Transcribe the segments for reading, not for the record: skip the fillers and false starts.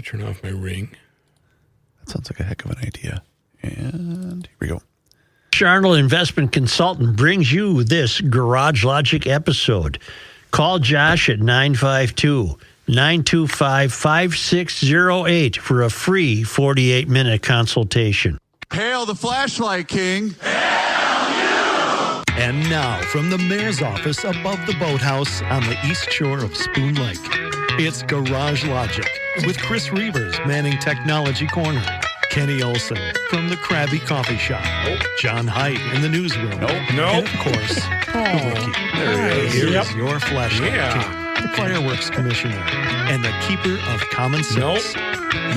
turn off my ring. That sounds like a heck of an idea. And here we go. Arnold Investment Consultant brings you this Garage Logic episode. Call Josh at 952-925-5608 for a free 48-minute consultation. Hail the flashlight king. And now, from the mayor's office above the boathouse on the east shore of Spoon Lake, it's Garage Logic with Chris Reavers manning Technology Corner, Kenny Olson from the Krabby Coffee Shop, John Haidt in the newsroom, and of course, the rookie. Here's your flashlight king, the fireworks commissioner, and the keeper of common sense,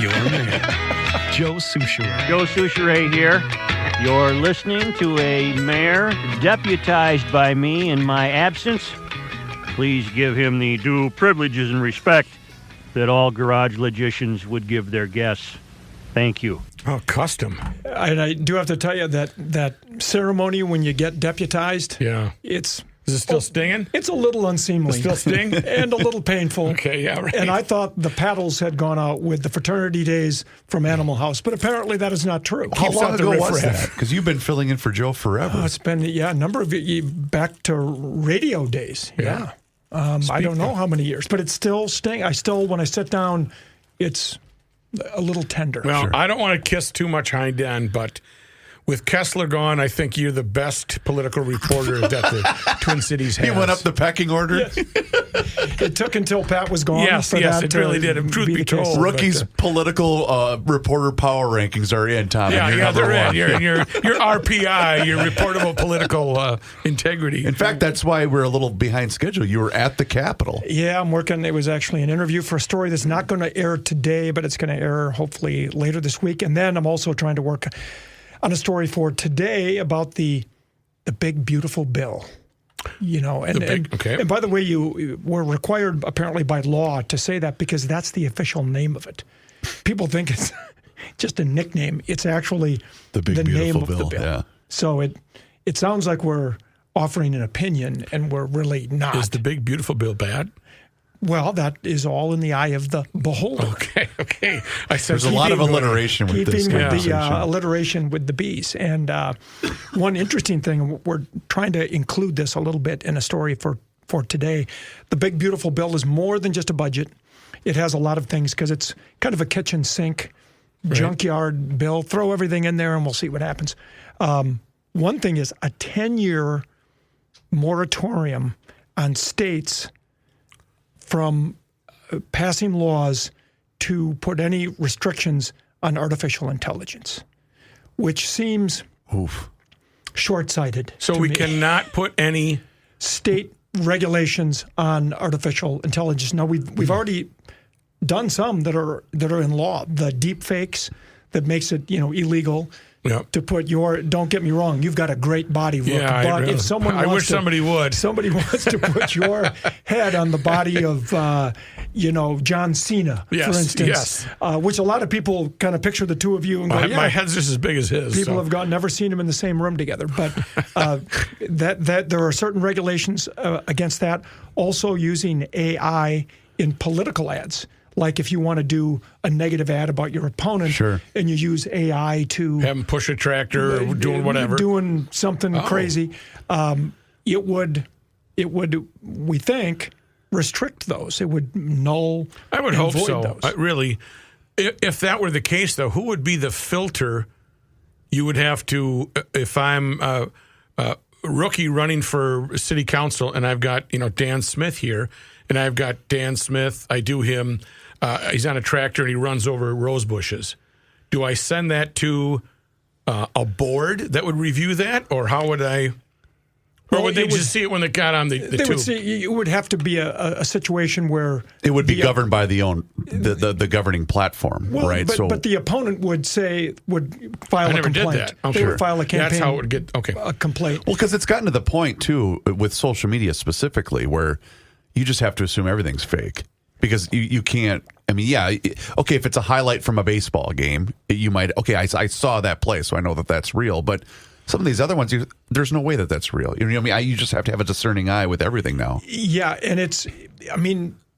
your man, Joe Souchere. Joe Souchere here. You're listening to a mayor deputized by me in my absence. Please give him the due privileges and respect that all garage logicians would give their guests. Thank you. Oh, custom. And I do have to tell you that ceremony when you get deputized, Is it still stinging? It's a little unseemly. Still sting? And a little painful. Okay, yeah, right. And I thought the paddles had gone out with the fraternity days from Animal House, but apparently that is not true. How long ago was that? Because you've been filling in for Joe forever. It's been, a number of back to radio days. Yeah. I don't know how many years, but it's still sting. When I sit down, it's a little tender. Well, I don't want to kiss too much hind end, but with Kessler gone, I think you're the best political reporter that the Twin Cities has. He went up the pecking order. Yes. It took until Pat was gone. Yes, it really did. Truth be told, Rookie's political reporter power rankings are in, Tom. Yeah, they're in. Your RPI, your reportable political integrity. In fact, that's why we're a little behind schedule. You were at the Capitol. Yeah, I'm working. It was actually an interview for a story that's not going to air today, but it's going to air hopefully later this week. And then I'm also trying to work on a story for today about the big, beautiful bill. And by the way, you were required apparently by law to say that because that's the official name of it. People think it's just a nickname. It's actually the name of bill. the bill. Yeah. So it sounds like we're offering an opinion, and we're really not. Is the big, beautiful bill bad? Well, that is all in the eye of the beholder. Okay. There's a lot of alliteration with this conversation. The alliteration with the B's. And one interesting thing, we're trying to include this a little bit in a story for today. The big, beautiful bill is more than just a budget. It has a lot of things because it's kind of a kitchen sink, junkyard bill. Throw everything in there and we'll see what happens. One thing is a 10-year moratorium on states from passing laws to put any restrictions on artificial intelligence, which seems short-sighted. So we cannot put any state regulations on artificial intelligence. Now we've already done some that are in law. The deep fakes that makes it illegal. Yep. To put don't get me wrong, you've got a great body look. But if someone I wish somebody would. Somebody wants to put your head on the body of, John Cena, for instance, which a lot of people kind of picture the two of you and go, my head's just as big as his. People have never seen him in the same room together. But that there are certain regulations against that. Also using AI in political ads. Like if you want to do a negative ad about your opponent and you use AI to have them push a tractor or doing whatever. Doing something crazy, it would, we think, restrict those. It would null I would and hope void so. those. Really. If that were the case, though, who would be the filter you would have to, if I'm a rookie running for city council and I've got, Dan Smith here, and I've got Dan Smith, I do him, he's on a tractor and he runs over rose bushes. Do I send that to a board that would review that, or how would I? Or would they just see it when they got on the tube? Would see, it would have to be a situation where it would be governed by the governing platform, right? But the opponent would file a complaint. Did that. They would file a campaign. That's how it would get. Okay, a complaint. Well, because it's gotten to the point too with social media specifically where you just have to assume everything's fake. Because you can't, okay, if it's a highlight from a baseball game, you might, I saw that play, so I know that that's real. But some of these other ones, there's no way that that's real. You just have to have a discerning eye with everything now. Yeah, and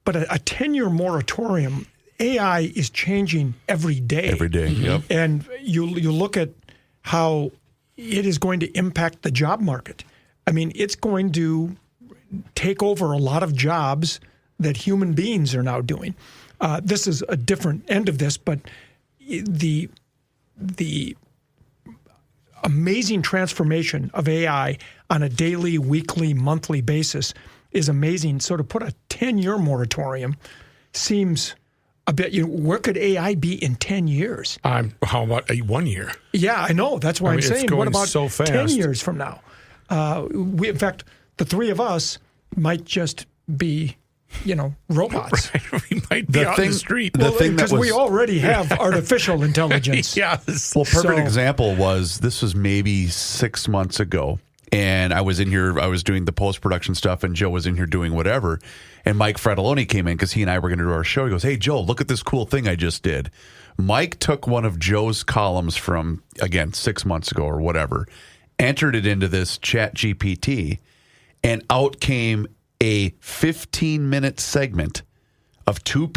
but a 10-year moratorium, AI is changing every day. Every day. Yep. And you look at how it is going to impact the job market. I mean, it's going to take over a lot of jobs that human beings are now doing. This is a different end of this, but the amazing transformation of AI on a daily, weekly, monthly basis is amazing. So to put a 10-year moratorium seems a bit, where could AI be in 10 years? How about 1 year? Yeah, I know. That's why I'm saying, it's going what about so fast. 10 years from now? In fact, the three of us might just be, robots. We might be out in the street. Because we already have artificial intelligence. Yes. Well, perfect example was, this was maybe 6 months ago. And I was in here, I was doing the post-production stuff, and Joe was in here doing whatever. And Mike Fratelloni came in because he and I were going to do our show. He goes, "Hey, Joe, look at this cool thing I just did." Mike took one of Joe's columns from, again, 6 months ago or whatever, entered it into this Chat GPT, and out came a 15-minute segment of two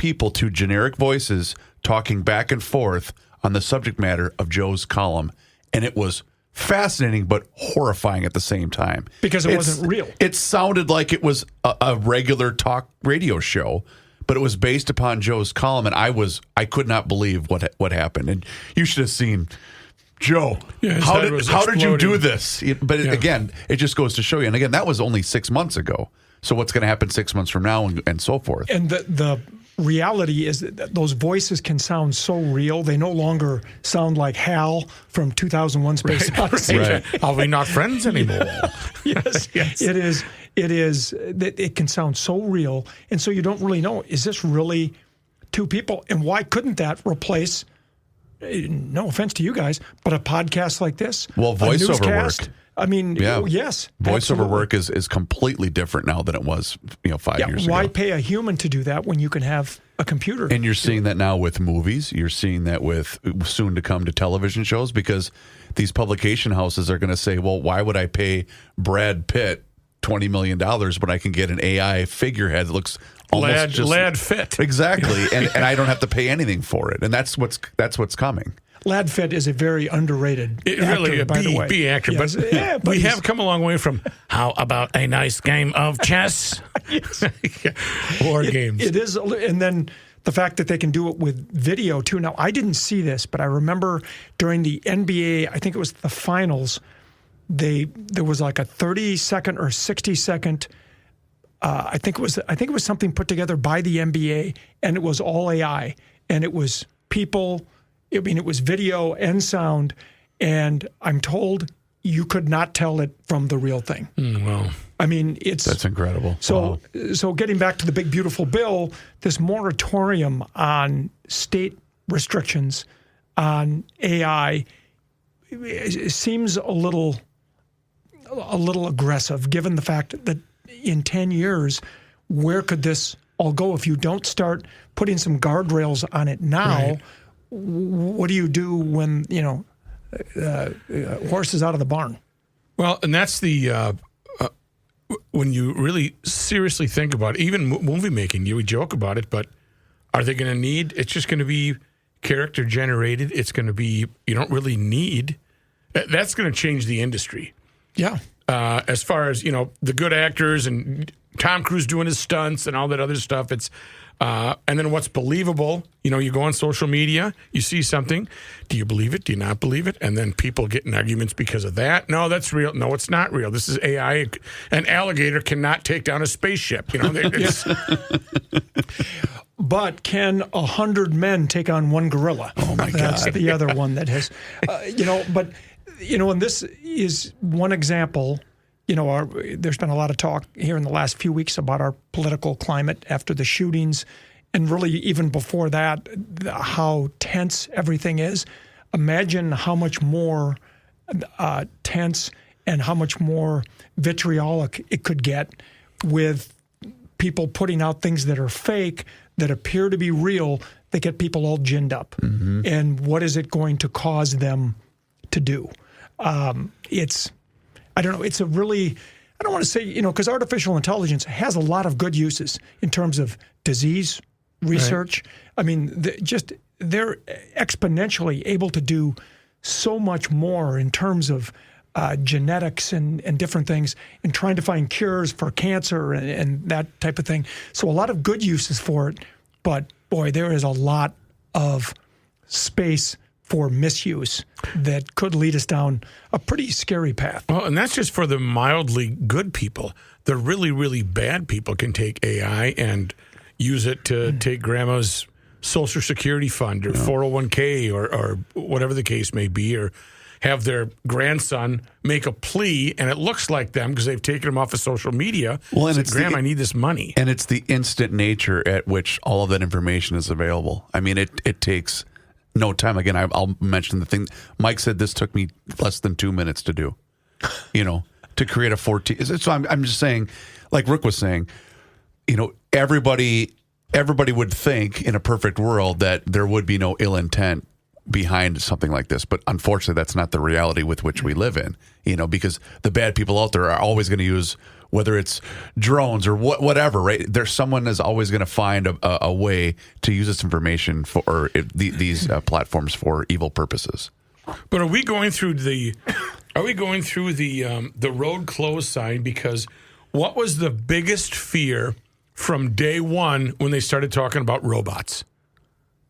generic voices, talking back and forth on the subject matter of Joe's column. And it was fascinating but horrifying at the same time. Because it wasn't real. It sounded like it was a regular talk radio show, but it was based upon Joe's column, and I could not believe what happened. And you should have seen Joe. Yeah, how did you do this? But again, it just goes to show you. And again, that was only 6 months ago. So what's going to happen 6 months from now, and so forth? And the reality is that those voices can sound so real. They no longer sound like Hal from 2001: Space Odyssey. Right. Are we not friends anymore? Yes. It is. It can sound so real, and so you don't really know, is this really two people? And why couldn't that replace? No offense to you guys, but a podcast like this. Well, voiceover work. I mean, yes. Voiceover absolutely. work is completely different now than it was 5 years ago. Why pay a human to do that when you can have a computer? And you're seeing that now with movies. You're seeing that with soon to come to television shows, because these publication houses are going to say, well, why would I pay Brad Pitt $20 million when I can get an AI figurehead that looks almost lad fit? Exactly. and I don't have to pay anything for it. And that's what's coming. Lad Fit is a very underrated actor, by the way. B actor, yes. but we have come a long way from, how about a nice game of chess? War games. It is, and then the fact that they can do it with video, too. Now, I didn't see this, but I remember during the NBA, I think it was the finals, there was like a 30-second or 60-second, I think it was something put together by the NBA, and it was all AI, and it was people. I mean, it was video and sound, and I'm told you could not tell it from the real thing. Wow. I mean, that's incredible. So, So getting back to the big, beautiful bill, this moratorium on state restrictions on AI seems a little aggressive, given the fact that in 10 years, where could this all go if you don't start putting some guardrails on it now? Right. What do you do when, horse is out of the barn? Well, and that's the when you really seriously think about it, even movie making, we joke about it, but are they going to need, it's just going to be character generated. It's going to be, you don't really need, that's going to change the industry. Yeah. As far as, the good actors and Tom Cruise doing his stunts and all that other stuff, it's, and then what's believable, you go on social media, you see something. Do you believe it? Do you not believe it? And then people get in arguments because of that. No, that's real. No, it's not real. This is AI. An alligator cannot take down a spaceship. But can 100 men take on one gorilla? Oh, my God. That's the other one that has, and this is one example. There's been a lot of talk here in the last few weeks about our political climate after the shootings, and really even before that, how tense everything is. Imagine how much more tense and how much more vitriolic it could get with people putting out things that are fake, that appear to be real, that get people all ginned up. Mm-hmm. And what is it going to cause them to do? I don't know. It's a really, I don't want to say, because artificial intelligence has a lot of good uses in terms of disease research. I mean, they're exponentially able to do so much more in terms of genetics and different things, and trying to find cures for cancer and that type of thing. So a lot of good uses for it, but boy, there is a lot of space for misuse that could lead us down a pretty scary path. Well, and that's just for the mildly good people. The really, really bad people can take AI and use it to take grandma's Social Security fund or 401k or whatever the case may be, or have their grandson make a plea, and it looks like them because they've taken them off of social media. Well, and say, it's Grandma, I need this money. And it's the instant nature at which all of that information is available. I mean, it takes no time. Again, I'll mention the thing. Mike said this took me less than 2 minutes to do, to create a 14. So I'm just saying, like Rick was saying, everybody would think in a perfect world that there would be no ill intent behind something like this, but unfortunately that's not the reality with which we live in, because the bad people out there are always going to use, whether it's drones or whatever, right? There's someone is always going to find a way to use this information for these platforms for evil purposes. But are we going through the road closed sign? Because what was the biggest fear from day one when they started talking about robots?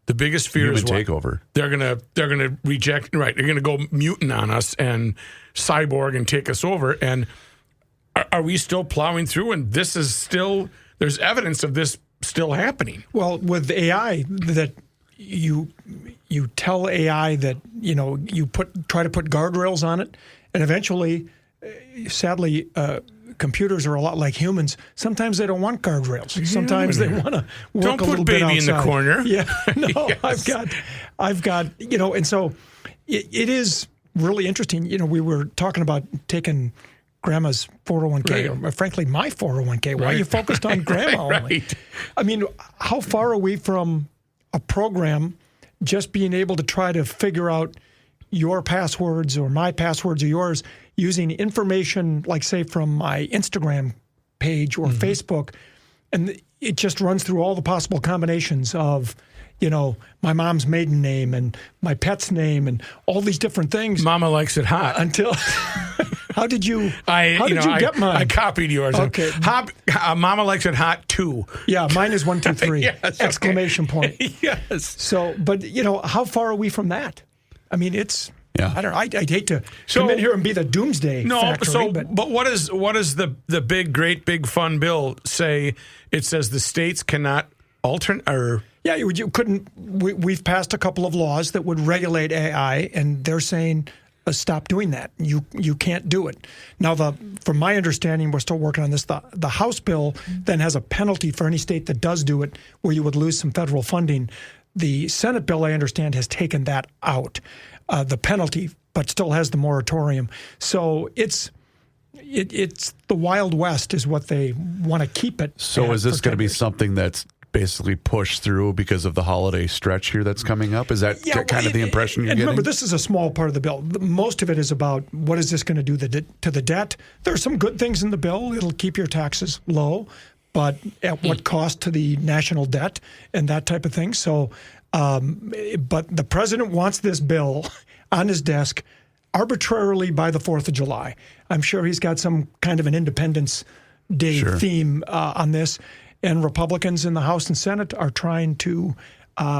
The biggest fear is human takeover. They're gonna reject. Right, they're gonna go mutant on us and cyborg and take us over. And are we still plowing through? And this is still, there's evidence of this still happening. Well, with AI, that you tell AI that you try to put guardrails on it, and eventually, sadly. Computers are a lot like humans. Sometimes they don't want guardrails. Sometimes they want to work a little bit outside. Don't put baby in the corner. Yeah, no, Yes. I've got, and so it is really interesting. We were talking about taking grandma's 401k, or frankly, my 401k. Why are you focused on grandma only? Right. I mean, how far are we from a program just being able to try to figure out your passwords or my passwords or yours using information, like say from my Instagram page or Facebook, and it just runs through all the possible combinations of, my mom's maiden name and my pet's name and all these different things. Mama likes it hot. Until how did you get mine? I copied yours. Okay. Mama likes it hot too. Yeah, mine is 1, 2, 3 Yes, exclamation point. Yes. So, but how far are we from that? I mean, it's. Yeah. I don't know. I'd hate to come in here and be the doomsday factory. But what is the big, great, big, fun bill say? It says the states cannot alternate or. Yeah, you couldn't. We've passed a couple of laws that would regulate AI, and they're saying stop doing that. You can't do it. Now, from my understanding, we're still working on this. The House bill then has a penalty for any state that does do it, where you would lose some federal funding. The Senate bill, I understand, has taken that out. The penalty, but still has the moratorium. So it's the Wild West is what they want to keep it. So is this going to be something that's basically pushed through because of the holiday stretch here that's coming up? Is that kind of the impression you're getting? Remember, this is a small part of the bill. Most of it is about what is this going to do to the debt. There are some good things in the bill. It'll keep your taxes low, but at what cost to the national debt and that type of thing. So, but the president wants this bill on his desk arbitrarily by the 4th of July. I'm sure he's got some kind of an Independence Day theme on this. And Republicans in the House and Senate are trying to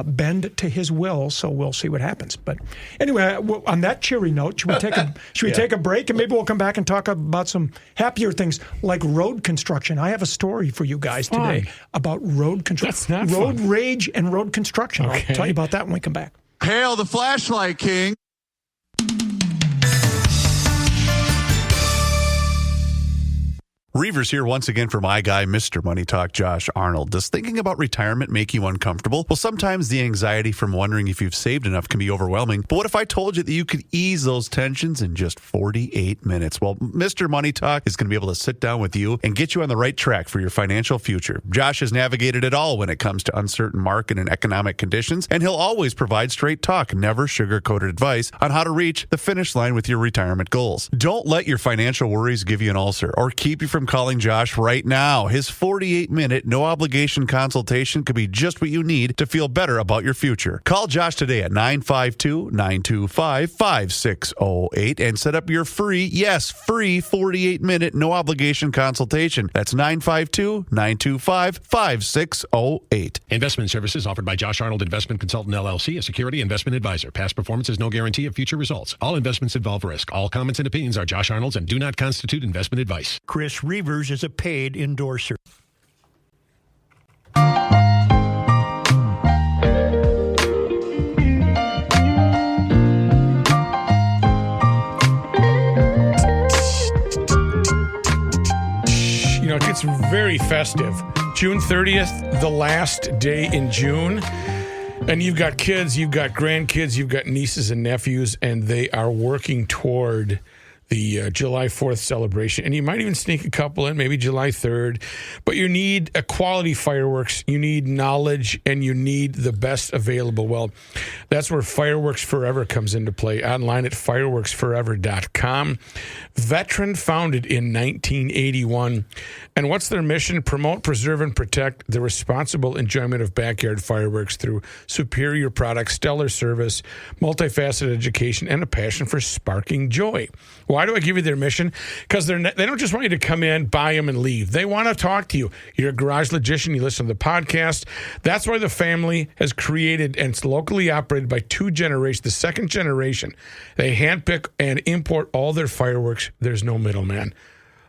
bend to his will, so we'll see what happens. But anyway, on that cheery note, should we take a break, and maybe we'll come back and talk about some happier things like road construction. I have a story for you guys today about road construction, road rage, and road construction. Okay. I'll tell you about that when we come back. Hail the flashlight king. Reavers here once again for my guy, Mr. Money Talk, Josh Arnold. Does thinking about retirement make you uncomfortable? Well, sometimes the anxiety from wondering if you've saved enough can be overwhelming. But what if I told you that you could ease those tensions in just 48 minutes? Well, Mr. Money Talk is going to be able to sit down with you and get you on the right track for your financial future. Josh has navigated it all when it comes to uncertain market and economic conditions, and he'll always provide straight talk, never sugar-coated advice on how to reach the finish line with your retirement goals. Don't let your financial worries give you an ulcer or keep you from I'm calling Josh right now. His 48-minute, no-obligation consultation could be just what you need to feel better about your future. Call Josh today at 952-925-5608 and set up your free 48-minute, no-obligation consultation. That's 952-925-5608. Investment services offered by Josh Arnold Investment Consultant, LLC, a security investment advisor. Past performance is no guarantee of future results. All investments involve risk. All comments and opinions are Josh Arnold's and do not constitute investment advice. Chris Reavers is a paid endorser. You know, it gets very festive. June 30th, the last day in June. And you've got kids, you've got grandkids, you've got nieces and nephews, and they are working toward the July 4th celebration. And you might even sneak a couple in, maybe July 3rd. But you need a quality fireworks, you need knowledge, and you need the best available. Well, that's where Fireworks Forever comes into play, online at fireworksforever.com. Veteran founded in 1981. And what's their mission? Promote, preserve, and protect the responsible enjoyment of backyard fireworks through superior products, stellar service, multifaceted education, and a passion for sparking joy. Why do I give you their mission? Because they don't just want you to come in, buy them, and leave. They want to talk to you. You're a garage logician. You listen to the podcast. That's why the family has created, and it's locally operated by two generations, the second generation. They handpick and import all their fireworks. There's no middleman.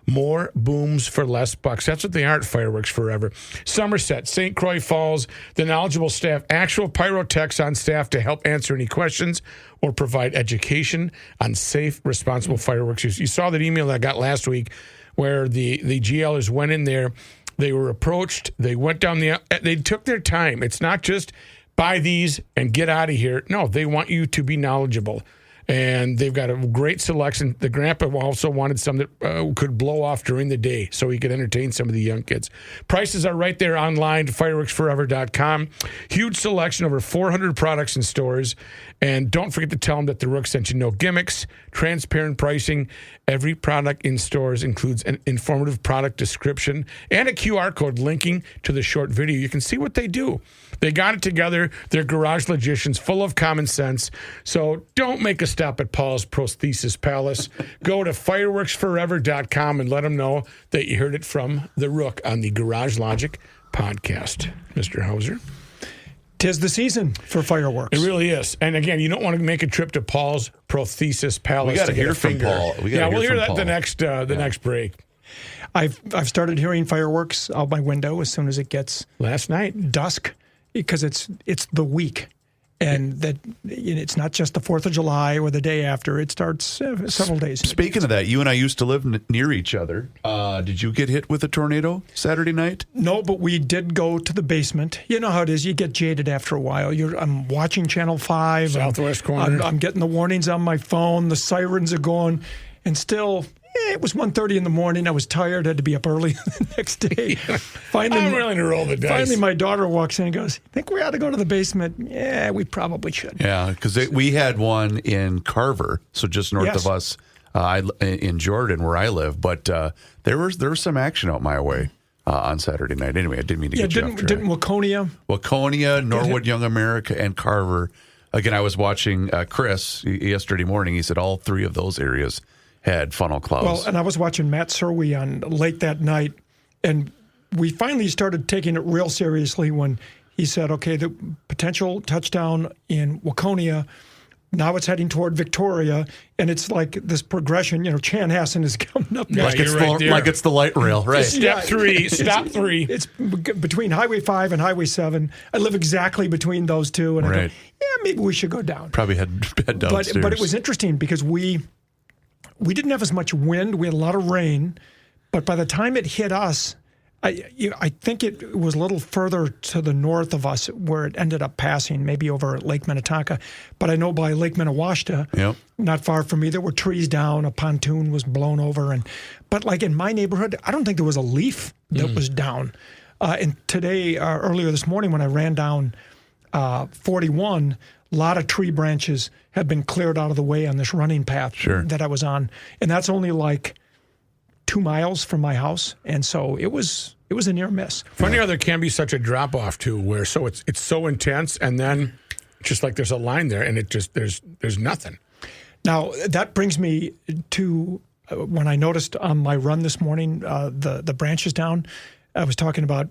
More booms for less bucks. That's what they are at Fireworks Forever. Somerset, St. Croix Falls, the knowledgeable staff, actual pyrotechs on staff to help answer any questions or provide education on safe, responsible fireworks use. You saw that email that I got last week where the GLers went in there. They were approached. They went down they took their time. It's not just buy these and get out of here. No, they want you to be knowledgeable. And they've got a great selection. The grandpa also wanted some that could blow off during the day so he could entertain some of the young kids. Prices are right there online, fireworksforever.com. Huge selection, over 400 products in stores. And don't forget to tell them that the Rook sent you. No gimmicks, transparent pricing. Every product in stores includes an informative product description and a QR code linking to the short video. You can see what they do. They got it together. They're garage logicians, full of common sense. So don't make a stop at Paul's Prosthesis Palace. Go to fireworksforever.com and let them know that you heard it from the Rook on the Garage Logic podcast. Mr. Hauser. 'Tis the season for fireworks. It really is. And again, you don't want to make a trip to Paul's Prosthesis Palace. We got to hear from Paul. We'll hear that the next break. I've started hearing fireworks out my window as soon as it gets last night dusk, because it's the week. And that it's not just the 4th of July or the day after. It starts several days. Speaking of that, you and I used to live near each other. Did you get hit with a tornado Saturday night? No, but we did go to the basement. You know how it is. You get jaded after a while. I'm watching Channel 5. Southwest corner. I'm getting the warnings on my phone. The sirens are going. And still, it was 1:30 in the morning. I was tired. Had to be up early the next day. Finally, I'm willing to roll the dice. Finally, my daughter walks in and goes, "Think we ought to go to the basement?" Yeah, we probably should. Yeah, because we had one in Carver, so just north of us, in Jordan, where I live. But there was some action out my way on Saturday night. Anyway, I didn't mean to get you off track. Didn't Waconia, Norwood, Young America, and Carver. Again, I was watching Chris yesterday morning. He said all three of those areas had funnel clouds. Well, and I was watching Matt Serwe on late that night, and we finally started taking it real seriously when he said, okay, the potential touchdown in Waconia, now it's heading toward Victoria, and it's like this progression. Chanhassen is coming up next. Like it's the light rail, right? Stop 3. It's between Highway 5 and Highway 7. I live exactly between those two, and I go, maybe we should go down. Probably head downstairs. But it was interesting because we didn't have as much wind. We had a lot of rain, but by the time it hit us, I think it was a little further to the north of us where it ended up passing, maybe over Lake Minnetonka. But I know by Lake Minnewashta, not far from me, there were trees down. A pontoon was blown over, but like in my neighborhood, I don't think there was a leaf that was down. And today, earlier this morning, when I ran down 41. A lot of tree branches have been cleared out of the way on this running path that I was on. And that's only like 2 miles from my house, and so it was a near miss. Funny how there can be such a drop off too, where it's so intense, and then just like there's a line there, and it just there's nothing. Now that brings me to when I noticed on my run this morning, the branches down. I was talking about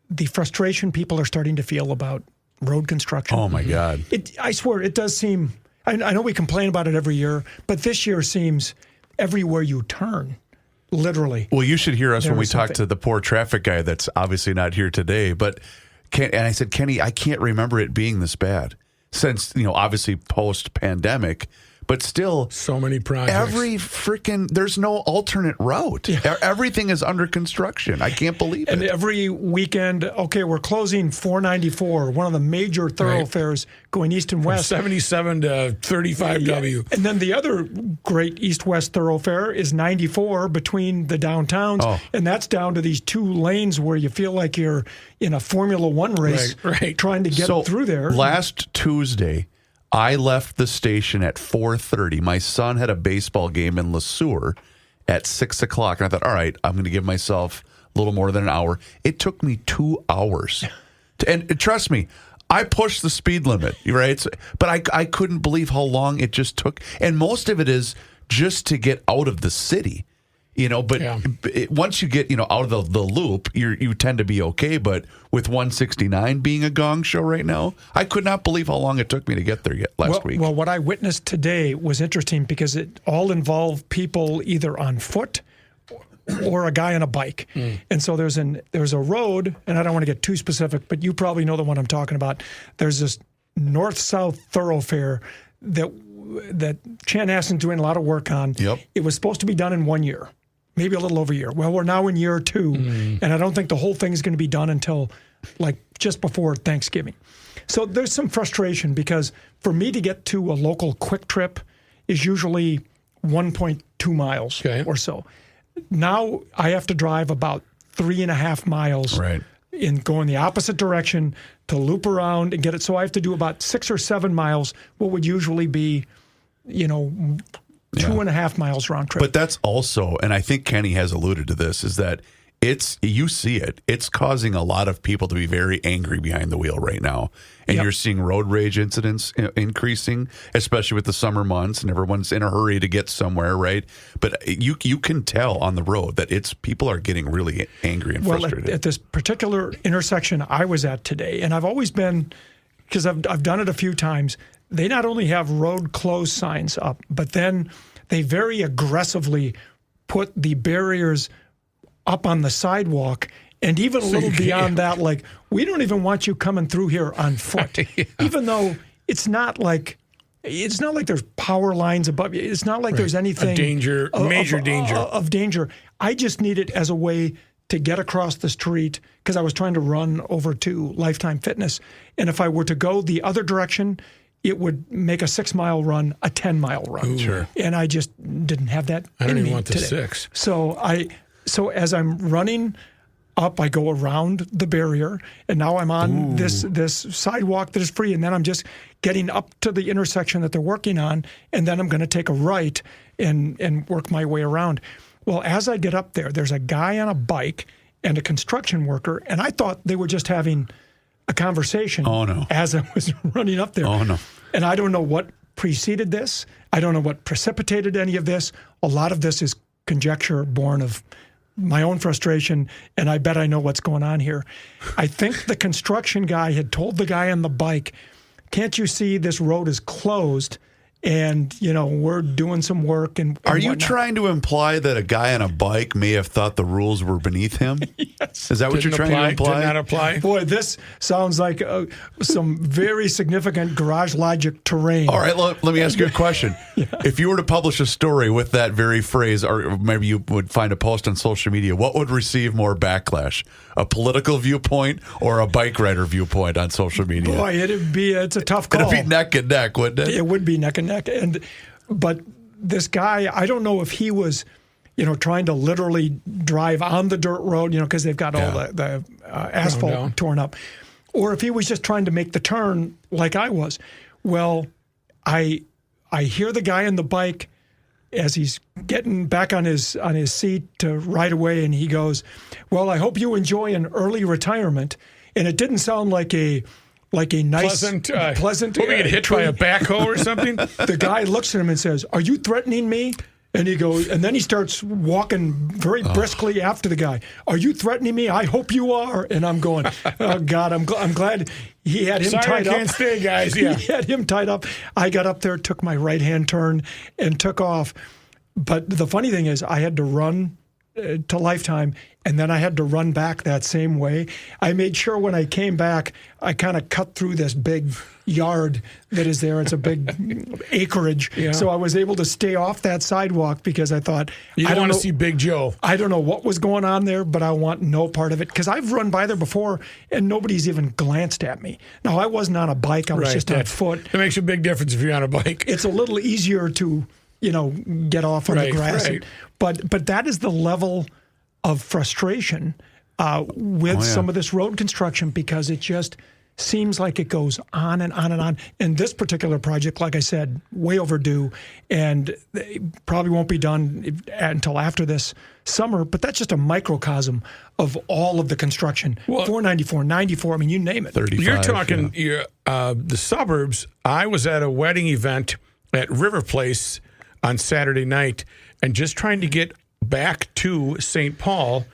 the frustration people are starting to feel about road construction. Oh my God! I swear it does seem. I know we complain about it every year, but this year seems everywhere you turn. Literally. Well, you should hear us when we talk something. to the poor traffic guy that's obviously not here today. But and I said, Kenny, I can't remember it being this bad since, obviously post-pandemic. But still, so many projects. There's no alternate route. Yeah. Everything is under construction. I can't believe it. And every weekend, okay, we're closing 494, one of the major thoroughfares going east and west. From 77 to 35W. Yeah. And then the other great east-west thoroughfare is 94 between the downtowns. Oh. And that's down to these 2 lanes where you feel like you're in a Formula One race trying to get through there. Last Tuesday, I left the station at 4:30. My son had a baseball game in Le Sueur at 6 o'clock. And I thought, all right, I'm going to give myself a little more than an hour. It took me 2 hours. And trust me, I pushed the speed limit, right? But I couldn't believe how long it just took. And most of it is just to get out of the city. But once you get, out of the loop, you tend to be okay. But with 169 being a gong show right now, I could not believe how long it took me to get there last week. Well, what I witnessed today was interesting because it all involved people either on foot or a guy on a bike. And so there's a road, and I don't want to get too specific, but you probably know the one I'm talking about. There's this north-south thoroughfare that Chanhasen's doing a lot of work on. Yep. It was supposed to be done in 1 year. Maybe a little over a year. Well, we're now in year 2, and I don't think the whole thing is going to be done until just before Thanksgiving. So there's some frustration because for me to get to a local quick trip is usually 1.2 miles or so. Now I have to drive about 3.5 miles in going the opposite direction to loop around and get it. So I have to do about 6 or 7 miles, what would usually be, 2.5 miles round trip. But that's also, and I think Kenny has alluded to this, is that you see it. It's causing a lot of people to be very angry behind the wheel right now. And you're seeing road rage incidents increasing, especially with the summer months, and everyone's in a hurry to get somewhere, right? But you can tell on the road that people are getting really angry and frustrated. At this particular intersection I was at today, and I've always been, because I've done it a few times, they not only have road closed signs up, but then they very aggressively put the barriers up on the sidewalk, and even a little beyond that, like, we don't even want you coming through here on foot, even though it's not like there's power lines above you. It's not like there's anything major danger. I just need it as a way to get across the street because I was trying to run over to Lifetime Fitness, and if I were to go the other direction, it would make a 6-mile run a 10-mile run. Sure. And I just didn't have that. I don't even want the today. 6. So as I'm running up, I go around the barrier, and now I'm on this sidewalk that is free, and then I'm just getting up to the intersection that they're working on, and then I'm going to take a right and work my way around. Well, as I get up there, there's a guy on a bike and a construction worker, and I thought they were just having a conversation as I was running up there. Oh, no. And I don't know what preceded this. I don't know what precipitated any of this. A lot of this is conjecture born of my own frustration, and I bet I know what's going on here. I think the construction guy had told the guy on the bike, can't you see this road is closed? And, we're doing some work. And are you whatnot. trying to imply that a guy on a bike may have thought the rules were beneath him? Yes. Is that what you're trying to imply? Did not apply? Boy, this sounds like some very significant Garage Logic terrain. All right, let me ask you a question. If you were to publish a story with that very phrase, or maybe you would find a post on social media, what would receive more backlash? A political viewpoint or a bike rider viewpoint on social media? Boy, it's a tough call. It'd be neck and neck, wouldn't it? It would be neck and neck. But this guy, I don't know if he was, trying to literally drive on the dirt road, because they've got all the asphalt torn up, or if he was just trying to make the turn like I was. Well, I hear the guy on the bike as he's getting back on his seat to ride away, and he goes, "Well, I hope you enjoy an early retirement." And it didn't sound like a nice, pleasant. Will we get hit by a backhoe or something? The guy looks at him and says, "Are you threatening me?" And he goes, and then he starts walking very briskly after the guy. "Are you threatening me? I hope you are." And I'm going, "Oh God, I'm glad he had him tied up." I can't stay, guys. Yeah, he had him tied up. I got up there, took my right-hand turn, and took off. But the funny thing is, I had to run to Lifetime, and then I had to run back that same way. I made sure when I came back, I kind of cut through this big yard that is there. It's a big acreage. Yeah. So I was able to stay off that sidewalk because I thought, you don't want to see Big Joe. I don't know what was going on there, but I want no part of it because I've run by there before and nobody's even glanced at me. Now, I wasn't on a bike. I was just on foot. It makes a big difference if you're on a bike. It's a little easier to, get off on the grass. Right. But that is the level of frustration with some of this road construction because it just seems like it goes on and on and on. And this particular project, like I said, way overdue, and it probably won't be done until after this summer. But that's just a microcosm of all of the construction. 494, 94, I mean, you name it. 35. You're talking the suburbs. I was at a wedding event at River Place on Saturday night, and just trying to get back to St. Paul,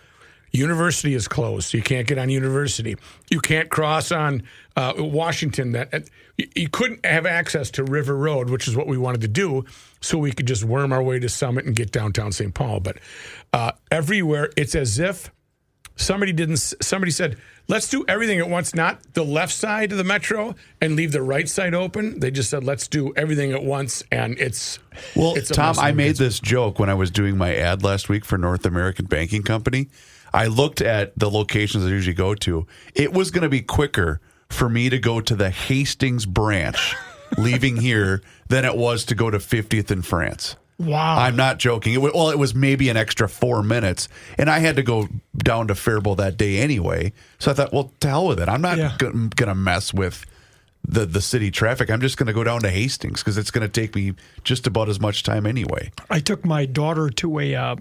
University is closed. So you can't get on University. You can't cross on Washington. You couldn't have access to River Road, which is what we wanted to do, so we could just worm our way to Summit and get downtown St. Paul. But everywhere, it's as if somebody said, let's do everything at once, not the left side of the metro and leave the right side open. They just said, let's do everything at once, and it's Tom, I made this joke when I was doing my ad last week for North American Banking Company. I looked at the locations I usually go to. It was going to be quicker for me to go to the Hastings branch leaving here than it was to go to 50th in France. Wow. I'm not joking. It was maybe an extra 4 minutes, and I had to go down to Faribault that day anyway. So I thought, well, to hell with it. I'm not going to mess with the city traffic. I'm just going to go down to Hastings because it's going to take me just about as much time anyway. I took my daughter to a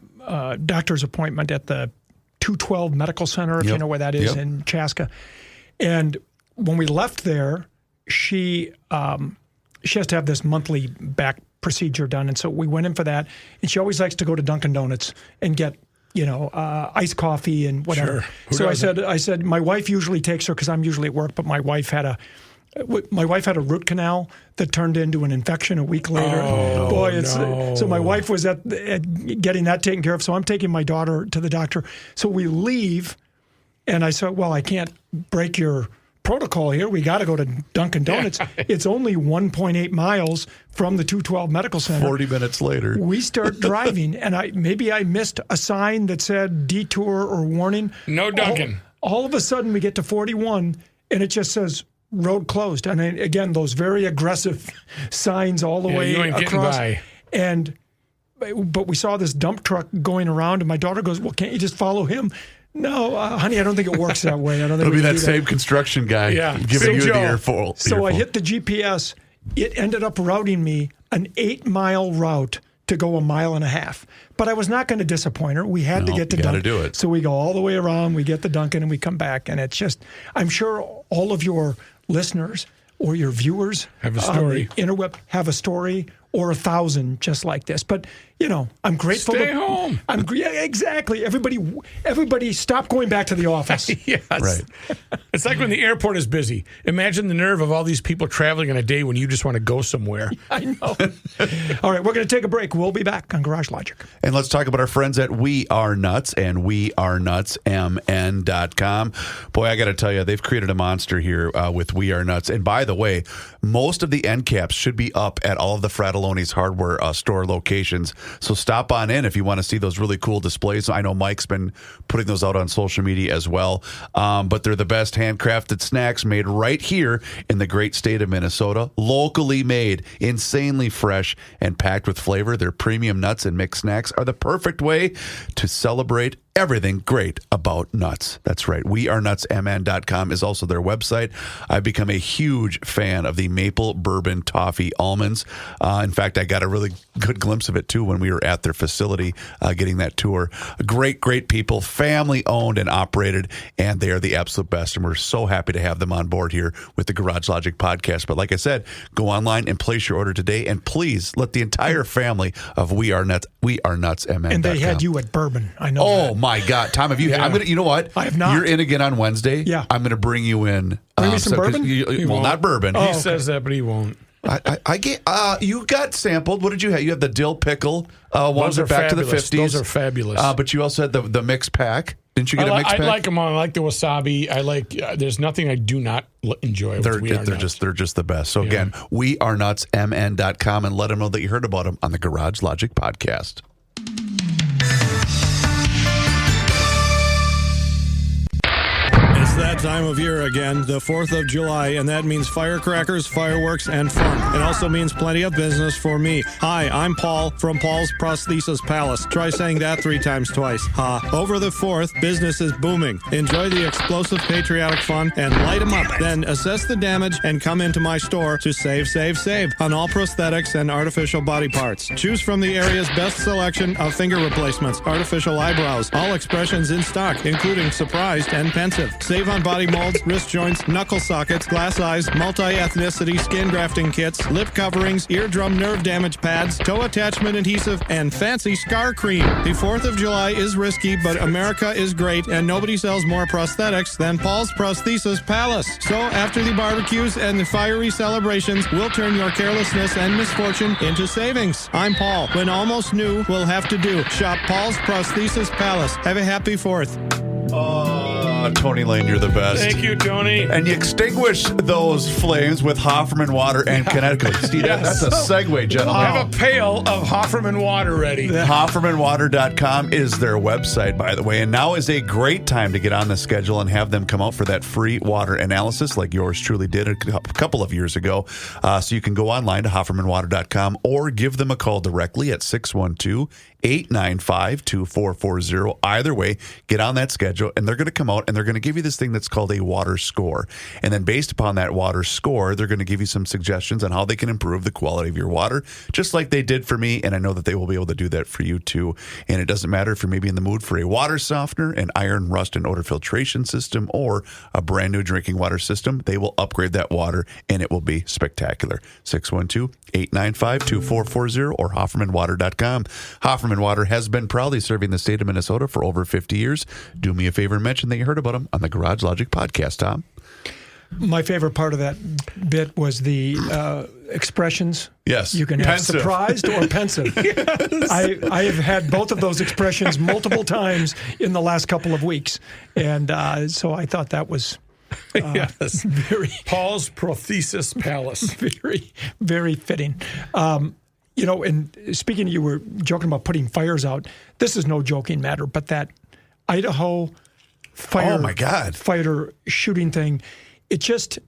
doctor's appointment at the 212 Medical Center, if you know where that is, in Chaska. And when we left there, she has to have this monthly back procedure done, and so we went in for that. And she always likes to go to Dunkin' Donuts and get iced coffee and whatever. Sure. So I said my wife usually takes her because I'm usually at work, but my wife had a root canal that turned into an infection a week later. So my wife was at getting that taken care of. So I'm taking my daughter to the doctor. So we leave, and I said, well, I can't break your protocol here. We got to go to Dunkin' Donuts. It's only 1.8 miles from the 212 Medical Center. 40 minutes later. We start driving, and I missed a sign that said detour or warning. No Dunkin'. All of a sudden, we get to 41, and it just says road closed. And then, again, those very aggressive signs all the way you ain't across. Getting by. But we saw this dump truck going around, and my daughter goes, well, can't you just follow him? No, honey, I don't think it works that way. I don't think it'll be that same construction guy giving you the earful. So I hit the GPS. It ended up routing me an 8-mile route to go 1.5 miles. But I was not going to disappoint her. We had to get to Dunkin'. Do it. So we go all the way around. We get to Dunkin', and we come back. And it's just, I'm sure all of your listeners or your viewers have a story. On the interweb have a story or 1,000 just like this. But, I'm grateful. Stay home. Exactly. Everybody stop going back to the office. Yes. Right. It's like when the airport is busy. Imagine the nerve of all these people traveling on a day when you just want to go somewhere. I know. All right, we're going to take a break. We'll be back on Garage Logic. And let's talk about our friends at We Are Nuts and wearenutsmn.com. Boy, I got to tell you, they've created a monster here with We Are Nuts. And by the way, most of the end caps should be up at all of the Fratelloni's hardware store locations. So stop on in if you want to see those really cool displays. I know Mike's been putting those out on social media as well. But they're the best handcrafted snacks made right here in the great state of Minnesota. Locally made, insanely fresh, and packed with flavor. Their premium nuts and mixed snacks are the perfect way to celebrate everything great about nuts. That's right. wearenutsmn.com is also their website. I've become a huge fan of the maple bourbon toffee almonds. In fact, I got a really good glimpse of it too when we were at their facility getting that tour. Great people, family owned and operated, and they are the absolute best. And we're so happy to have them on board here with the Garage Logic podcast. But like I said, go online and place your order today, and please let the entire family of We Are Nuts MN. And they had you at bourbon. I know. Oh that. my God, Tom! Have you? Yeah. I'm gonna. You know what? I have not. You're in again on Wednesday. Yeah. I'm gonna bring you in. Bring me some 'cause bourbon? well, not bourbon. He says that, but he won't. I get. You got sampled. What did you have? You have the dill pickle ones Those are back fabulous. to the 50s. Those are fabulous. But you also had the mix pack. Didn't you get a mix pack? I like them all. I like the wasabi. I like. There's nothing I do not enjoy. They're Nuts. just the best. So again, wearenutsmn.com, and let them know that you heard about them on the Garage Logic podcast. It's that time of year again, the 4th of July, and that means firecrackers, fireworks, and fun. It also means plenty of business for me. Hi, I'm Paul from Paul's Prosthesis Palace. Try saying that 3 times twice. Ha. Over the 4th, business is booming. Enjoy the explosive patriotic fun and light them up. Then assess the damage and come into my store to save on all prosthetics and artificial body parts. Choose from the area's best selection of finger replacements, artificial eyebrows, all expressions in stock, including surprised and pensive. Save on body molds, wrist joints, knuckle sockets, glass eyes, multi-ethnicity skin grafting kits, lip coverings, eardrum nerve damage pads, toe attachment adhesive, and fancy scar cream. The 4th of July is risky, but America is great, and nobody sells more prosthetics than Paul's Prosthesis Palace. So after the barbecues and the fiery celebrations, we'll turn your carelessness and misfortune into savings. I'm Paul. When almost new will have to do. Shop Paul's Prosthesis Palace. Have a happy 4th. Tony Lane, you're the best. Thank you, Tony. And you extinguish those flames with Hofferman water and Connecticut. Steve, Yes. that's a segue, gentlemen. I have a pail of Hofferman water ready. HoffermanWater.com is their website, by the way. And now is a great time to get on the schedule and have them come out for that free water analysis like yours truly did a couple of years ago. So you can go online to HoffermanWater.com or give them a call directly at 612-895-2440. Either way, get on that schedule, and they're going to come out and they're going to give you this thing that's called a water score. And then based upon that water score, they're going to give you some suggestions on how they can improve the quality of your water, just like they did for me. And I know that they will be able to do that for you too. And it doesn't matter if you're maybe in the mood for a water softener, an iron, rust, and odor filtration system, or a brand new drinking water system. They will upgrade that water, and it will be spectacular. 612-895-2440 or HoffermanWater.com. Hofferman Water has been proudly serving the state of Minnesota for over 50 years. Do me a favor and mention that you heard about them on the Garage Logic podcast, Tom. My favorite part of that bit was the expressions. Yes. You can have Pensive. surprised or pensive. Yes. I have had both of those expressions multiple times in the last couple of weeks. And so I thought that was Yes. very, Paul's Prosthesis Palace. very, very fitting. You know, and speaking, you were joking about putting fires out. This is no joking matter, but that Idaho Oh, my God. fighter shooting thing, it just,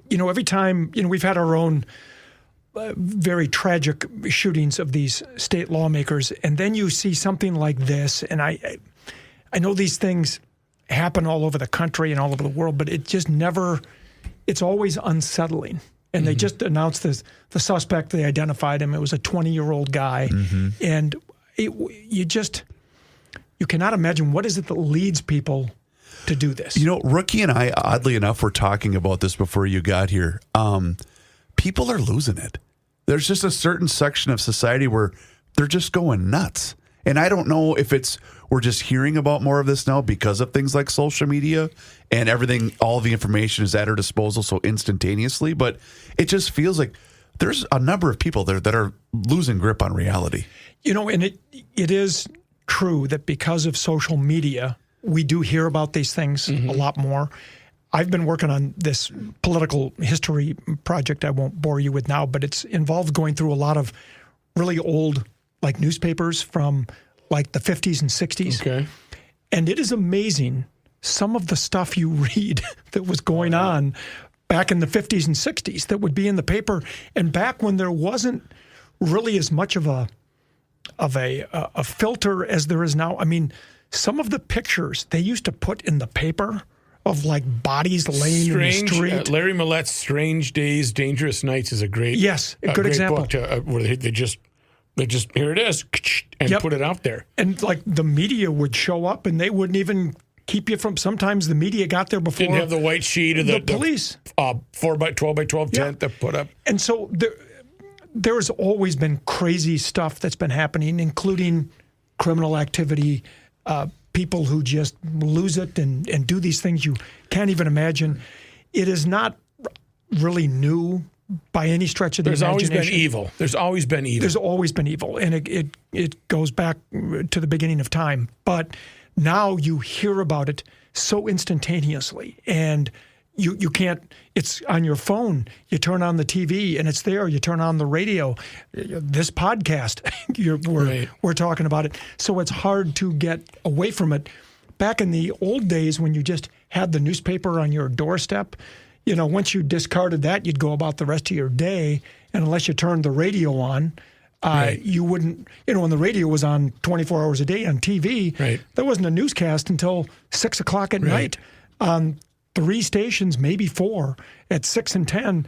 you know, every time, you know, we've had our own very tragic shootings of these state lawmakers, and then you see something like this, and I know these things happen all over the country and all over the world, but it just never, it's always unsettling. And they just announced the suspect, they identified him, it was a 20-year-old guy, and you cannot imagine what is it that leads people to do this. You know, Rookie and I, oddly enough, were talking about this before you got here. People are losing it. There's just a certain section of society where they're just going nuts. And I don't know if we're just hearing about more of this now because of things like social media and everything, all the information is at our disposal so instantaneously. But it just feels like there's a number of people there that are losing grip on reality. You know, and it is true that because of social media, we do hear about these things a lot more. I've been working on this political history project I won't bore you with now, but it's involved going through a lot of really old like newspapers from like the 50s and 60s. Okay. And it is amazing some of the stuff you read that was going on back in the 50s and 60s that would be in the paper, and back when there wasn't really as much of a filter as there is now. I mean, some of the pictures they used to put in the paper of like bodies laying in the street. Larry Millet's Strange Days, Dangerous Nights is a great good great example. book to, where they just here it is and put it out there. And like the media would show up and they wouldn't even keep you from. Sometimes the media got there before. Didn't have the white sheet of the police 4x12x12 tent that put up. And so there's always been crazy stuff that's been happening, including criminal activity. People who just lose it and do these things you can't even imagine. It is not really new by any stretch of the imagination. There's always been evil. There's always been evil, and it goes back to the beginning of time. But now you hear about it so instantaneously, and you can't. It's on your phone. You turn on the TV, and it's there. You turn on the radio. This podcast, we're talking about it. So it's hard to get away from it. Back in the old days, when you just had the newspaper on your doorstep, once you discarded that, you'd go about the rest of your day, and unless you turned the radio on, you wouldn't. When the radio was on 24 hours a day on TV, there wasn't a newscast until 6 o'clock at night. 3 stations, maybe 4, at 6 and 10,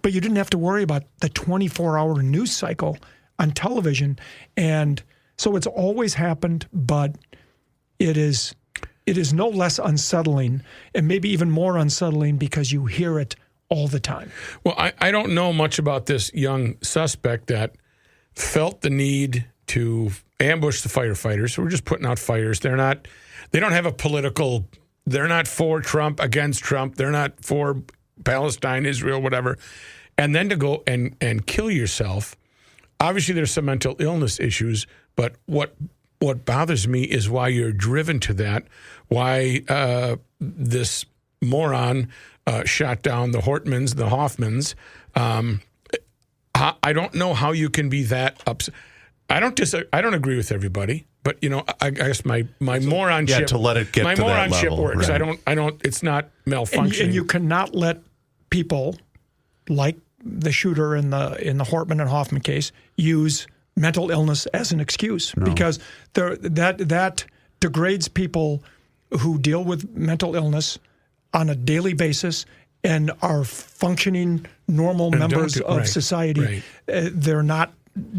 but you didn't have to worry about the 24-hour news cycle on television. And so it's always happened, but it is no less unsettling, and maybe even more unsettling because you hear it all the time. Well, I don't know much about this young suspect that felt the need to ambush the firefighters who were just putting out fires. They don't have a political. They're not for Trump, against Trump. They're not for Palestine, Israel, whatever. And then to go and kill yourself. Obviously, there's some mental illness issues, but what bothers me is why you're driven to that, why this moron shot down the Hortmans, the Hoffmans. I don't know how you can be that upset. I don't agree with everybody. But I guess my moronship to let it get to that level, works. right. I don't. It's not malfunctioning. And you cannot let people like the shooter in the Hortman and Hoffman case use mental illness as an excuse because that degrades people who deal with mental illness on a daily basis and are functioning normal members of society. They're not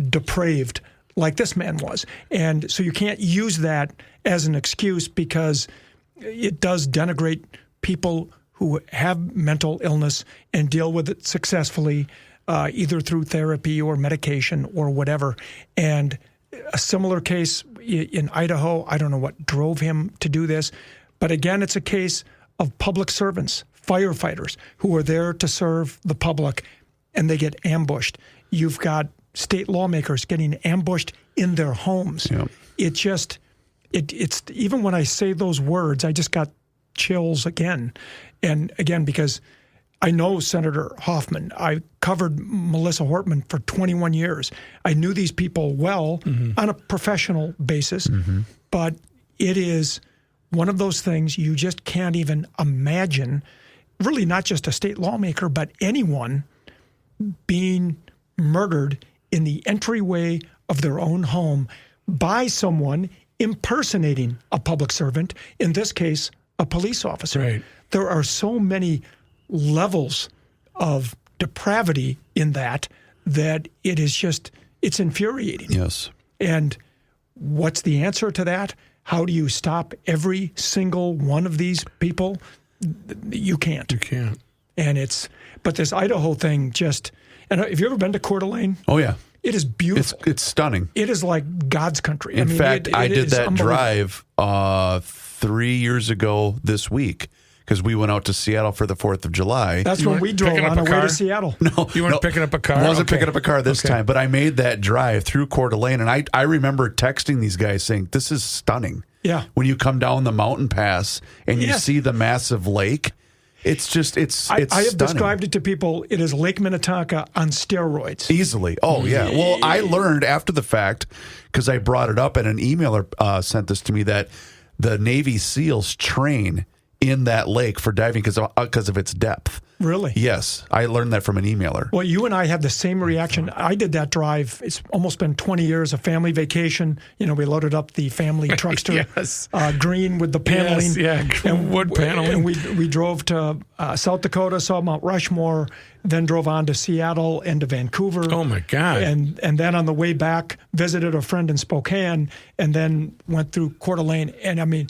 depraved like this man was. And so you can't use that as an excuse because it does denigrate people who have mental illness and deal with it successfully, either through therapy or medication or whatever. And a similar case in Idaho, I don't know what drove him to do this, but again, it's a case of public servants, firefighters, who are there to serve the public, and they get ambushed. You've got state lawmakers getting ambushed in their homes. Yep. It's even when I say those words, I just got chills again. And again, because I know Senator Hoffman. I covered Melissa Hortman for 21 years. I knew these people well on a professional basis, but it is one of those things you just can't even imagine, really not just a state lawmaker, but anyone being murdered in the entryway of their own home by someone impersonating a public servant, in this case, a police officer. Right. There are so many levels of depravity in that it is just, it's infuriating. Yes. And what's the answer to that? How do you stop every single one of these people? You can't. You can't. But this Idaho thing and have you ever been to Coeur d'Alene? Oh, yeah. It is beautiful. It's stunning. It is like God's country. In fact, I did that drive 3 years ago this week because we went out to Seattle for the 4th of July. That's when we drove on our way to Seattle. No, you weren't picking up a car? I wasn't picking up a car this time, but I made that drive through Coeur d'Alene, and I remember texting these guys saying, this is stunning. Yeah. When you come down the mountain pass and you see the massive lake, it's I have stunning. Described it to people. It is Lake Minnetonka on steroids. Easily. Oh, yeah. Well, I learned after the fact, because I brought it up and an emailer sent this to me, that the Navy SEALs train in that lake for diving because of its depth. Really? Yes. I learned that from an emailer. Well, you and I had the same reaction. I did that drive. It's almost been 20 years, a family vacation. We loaded up the family truckster, Yes. Green with the paneling. Yes, yeah, wood paneling. And we drove to South Dakota, saw Mount Rushmore, then drove on to Seattle and to Vancouver. Oh, my God. And then on the way back, visited a friend in Spokane, and then went through Coeur d'Alene. And, I mean,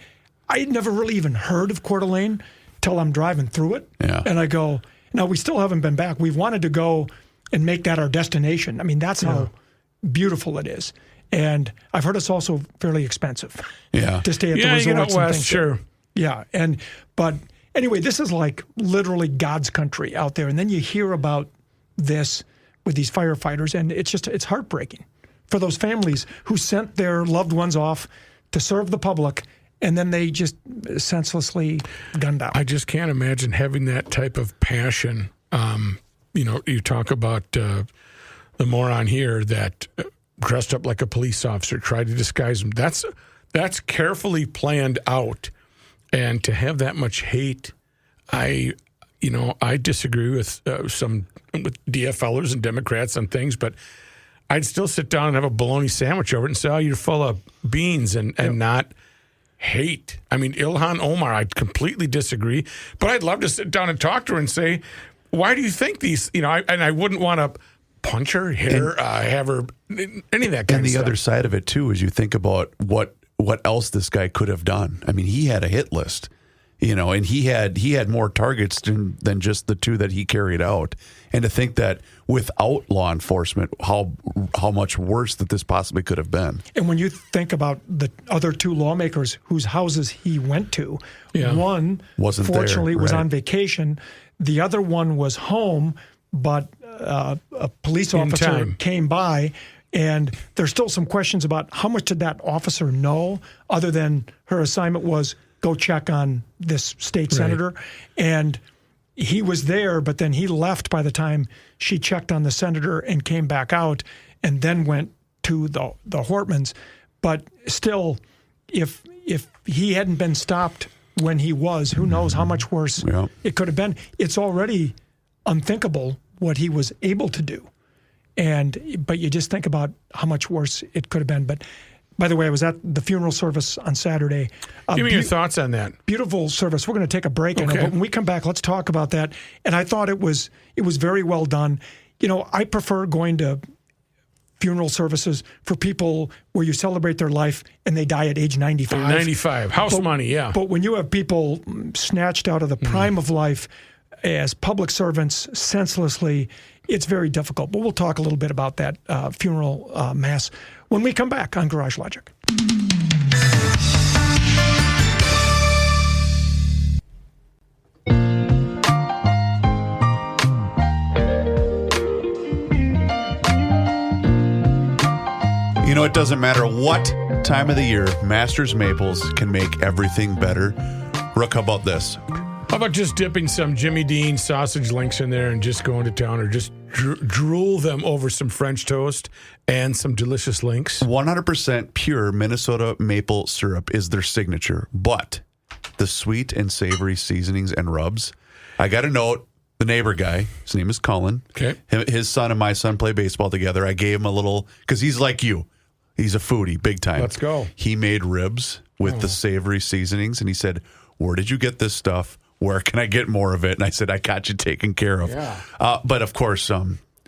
I had never really even heard of Coeur d'Alene till I'm driving through it. Yeah. And I go, now we still haven't been back. We've wanted to go and make that our destination. I mean, that's how beautiful it is. And I've heard it's also fairly expensive to stay at the resorts and West, things. sure. Yeah. But anyway, this is like literally God's country out there. And then you hear about this with these firefighters, and it's heartbreaking for those families who sent their loved ones off to serve the public, and then they just senselessly gunned out. I just can't imagine having that type of passion. You talk about the moron here that dressed up like a police officer, tried to disguise him. That's carefully planned out. And to have that much hate, I disagree with some DFLers and Democrats on things, but I'd still sit down and have a bologna sandwich over it and say, oh, you're full of beans and not hate. I mean, Ilhan Omar, I completely disagree, but I'd love to sit down and talk to her and say, why do you think these, I wouldn't want to punch her, hit her, have her, any of that kind of stuff. And the other side of it, too, is you think about what else this guy could have done. I mean, he had a hit list, and he had more targets than just the two that he carried out. And to think that without law enforcement, how much worse that this possibly could have been. And when you think about the other two lawmakers whose houses he went to, one wasn't fortunately there, was right. on vacation. The other one was home, but a police officer came by. And there's still some questions about how much did that officer know, other than her assignment was go check on this state senator. And he was there, but then he left by the time she checked on the senator and came back out, and then went to the Hortmans. But still, if he hadn't been stopped when he was, who knows how much worse it could have been. It's already unthinkable what he was able to do. But you just think about how much worse it could have been. But by the way, I was at the funeral service on Saturday. Give me your thoughts on that. Beautiful service. We're going to take a break. Okay. But when we come back, let's talk about that. And I thought it was very well done. I prefer going to funeral services for people where you celebrate their life and they die at age 95. 95. House money, yeah. But when you have people snatched out of the prime of life as public servants senselessly, it's very difficult. But we'll talk a little bit about that funeral mass when we come back on Garage Logic. It doesn't matter what time of the year, Masters Maples can make everything better. Rook, how about this? How about just dipping some Jimmy Dean sausage links in there and just going to town, or just drool them over some French toast and some delicious links? 100% pure Minnesota maple syrup is their signature, but the sweet and savory seasonings and rubs. I got a note. The neighbor guy, his name is Cullen. Okay. His son and my son play baseball together. I gave him a little, because he's like you. He's a foodie, big time. Let's go. He made ribs with the savory seasonings, and he said, where did you get this stuff? Where can I get more of it? And I said, I got you taken care of. Yeah. But, of course,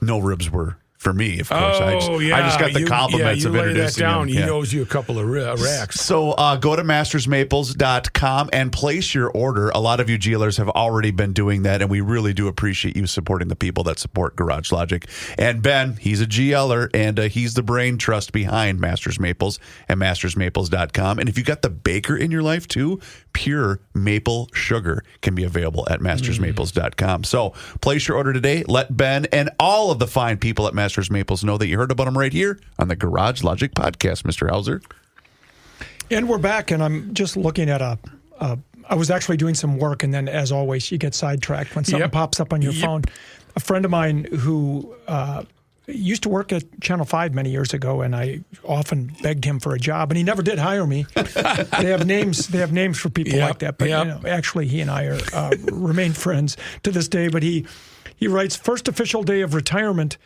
no ribs were for me, of course. I just got the compliments of introducing that down. him. He owes you a couple of racks. So go to mastersmaples.com and place your order. A lot of you GLers have already been doing that, and we really do appreciate you supporting the people that support Garage Logic. And Ben, he's a GLer, and he's the brain trust behind Masters Maples and mastersmaples.com. And if you got the baker in your life too, pure maple sugar can be available at mastersmaples.com. So place your order today. Let Ben and all of the fine people at Masters Maples know that you heard about them right here on the Garage Logic podcast, Mr. Hauser. And we're back, and I'm just looking at I was actually doing some work, and then, as always, you get sidetracked when something pops up on your phone. A friend of mine who used to work at Channel 5 many years ago, and I often begged him for a job, and he never did hire me. They have names for people like that, but actually he and I are remain friends to this day. But he writes, first official day of retirement,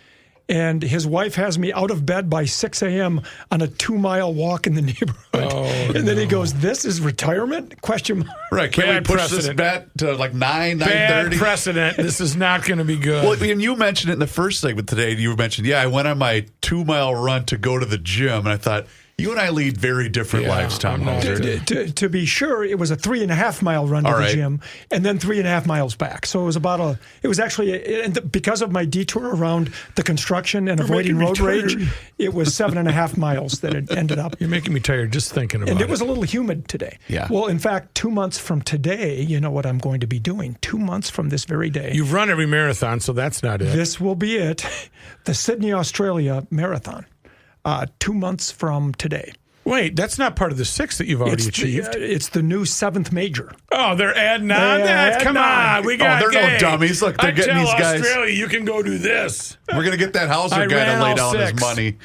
and his wife has me out of bed by 6 a.m. on a 2-mile walk in the neighborhood. Then he goes, this is retirement? Question mark. Right. Can we push this bet to like 9:30? Bad precedent. This is not going to be good. Well, and you mentioned it in the first segment today. You mentioned, I went on my 2-mile run to go to the gym, and I thought, you and I lead very different lives, Tom Hauser. To be sure, it was a 3.5-mile run to the gym, and then 3.5 miles back. So it was actually, because of my detour around the construction and avoiding road rage, it was 7.5 miles that it ended up. You're making me tired just thinking about it. And it was a little humid today. Yeah. Well, in fact, 2 months from today, you know what I'm going to be doing. 2 months from this very day. You've run every marathon, so that's not it. This will be it. The Sydney, Australia Marathon. 2 months from today. Wait, that's not part of the 6 that you've already achieved. It's the new 7th major. Oh, they're adding on that? Come on. We got they're no dummies. Look, they're getting these guys. Australia, you can go do this. We're going to get that Hauser guy to lay down his money.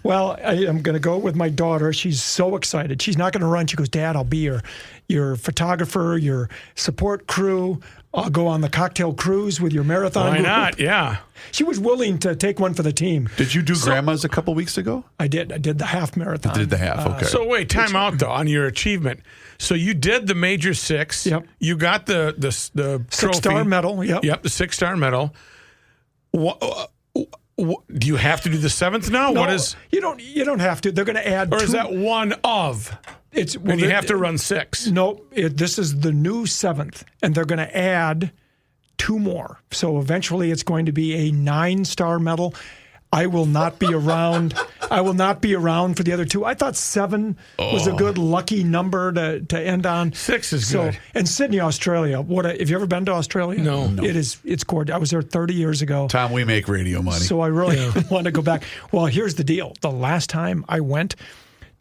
Well, I am going to go with my daughter. She's so excited. She's not going to run. She goes, Dad, I'll be your photographer, your support crew. I'll go on the cocktail cruise with your marathon group. Why not? Yeah. She was willing to take one for the team. Did you do Grandma's a couple weeks ago? I did. I did the half marathon. Did the half, okay. So wait, time out, though, on your achievement. So you did the major 6. Yep. You got the trophy. 6-star medal, yep. Yep, the 6-star medal. Do you have to do the 7th now? No, what is? You don't have to. They're going to add. Or is that one of? And you have to run 6. No, this is the new 7th, and they're going to add 2 more. So eventually, it's going to be a 9-star medal. I will not be around. I will not be around for the other 2. I thought 7 was a good lucky number to end on. 6 is good. And Sydney, Australia. Have you ever been to Australia? No. It's gorgeous. I was there 30 years ago. Tom, we make radio money. So I really want to go back. Well, here's the deal. The last time I went,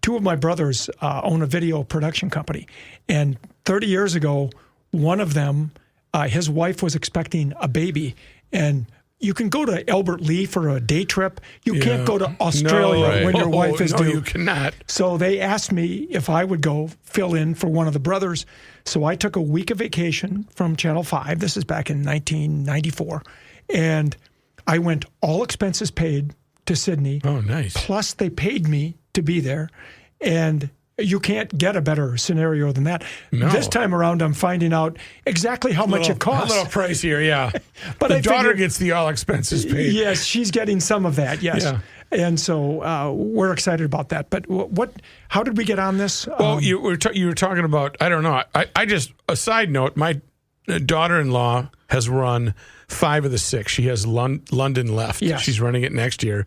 2 of my brothers own a video production company. And 30 years ago, one of them, his wife was expecting a baby. And you can go to Albert Lee for a day trip. You can't go to Australia when your wife is due. No, you cannot. So they asked me if I would go fill in for one of the brothers. So I took a week of vacation from Channel 5. This is back in 1994. And I went all expenses paid to Sydney. Oh, nice. Plus they paid me to be there. And you can't get a better scenario than that. No. This time around, I'm finding out exactly how much it costs. A little pricier, yeah. But the daughter gets the all expenses paid. Yes, she's getting some of that, yes. Yeah. And so we're excited about that. But how did we get on this? Well, you were talking about, I don't know. I just, a side note, my daughter-in-law has run 5 of the 6. She has London left. Yes. She's running it next year.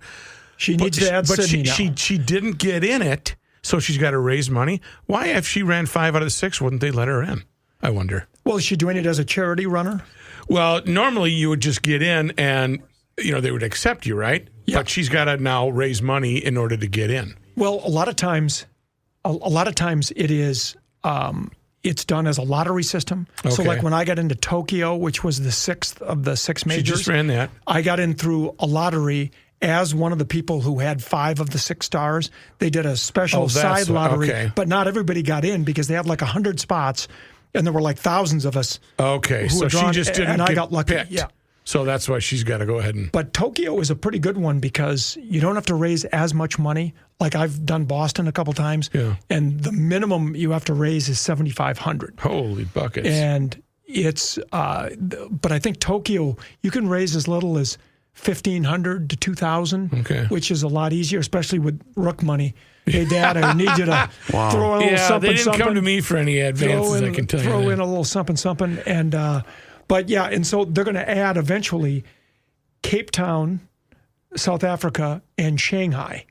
She needs to add Sydney now. She didn't get in it. So she's got to raise money. Why, if she ran 5 out of the 6, wouldn't they let her in? I wonder. Well, is she doing it as a charity runner? Well, normally you would just get in and, they would accept you, right? Yeah. But she's got to now raise money in order to get in. Well, a lot of times it is, it's done as a lottery system. Okay. So like when I got into Tokyo, which was the 6th of the 6 majors. She just ran that. I got in through a lottery as one of the people who had 5 of the 6 stars. They did a special side lottery, but not everybody got in because they had like 100 spots, and there were like thousands of us. Okay, so she just didn't and I get got lucky. picked. Yeah. So that's why she's got to go ahead and... But Tokyo is a pretty good one because you don't have to raise as much money. Like I've done Boston a couple times, and the minimum you have to raise is $7,500. Holy buckets. And it's, but I think Tokyo, you can raise as little as $1,500 to $2,000, which is a lot easier, especially with Rook money. Hey, Dad, I need you to throw in a little something. They didn't come to me for any advances, I can tell you. Throw in a little something. And, and so they're going to add eventually Cape Town, South Africa, and Shanghai.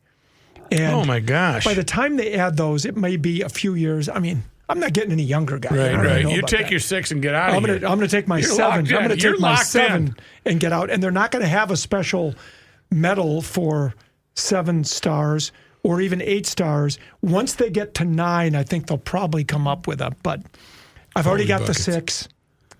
And oh, my gosh. By the time they add those, it may be a few years. I mean, I'm not getting any younger, guy. Right. You take your 6 and get out of here. I'm going to take my 7. I'm going to take my 7 and get out. And they're not going to have a special medal for 7 stars or even 8 stars. Once they get to 9, I think they'll probably come up with a. But I've already got the 6.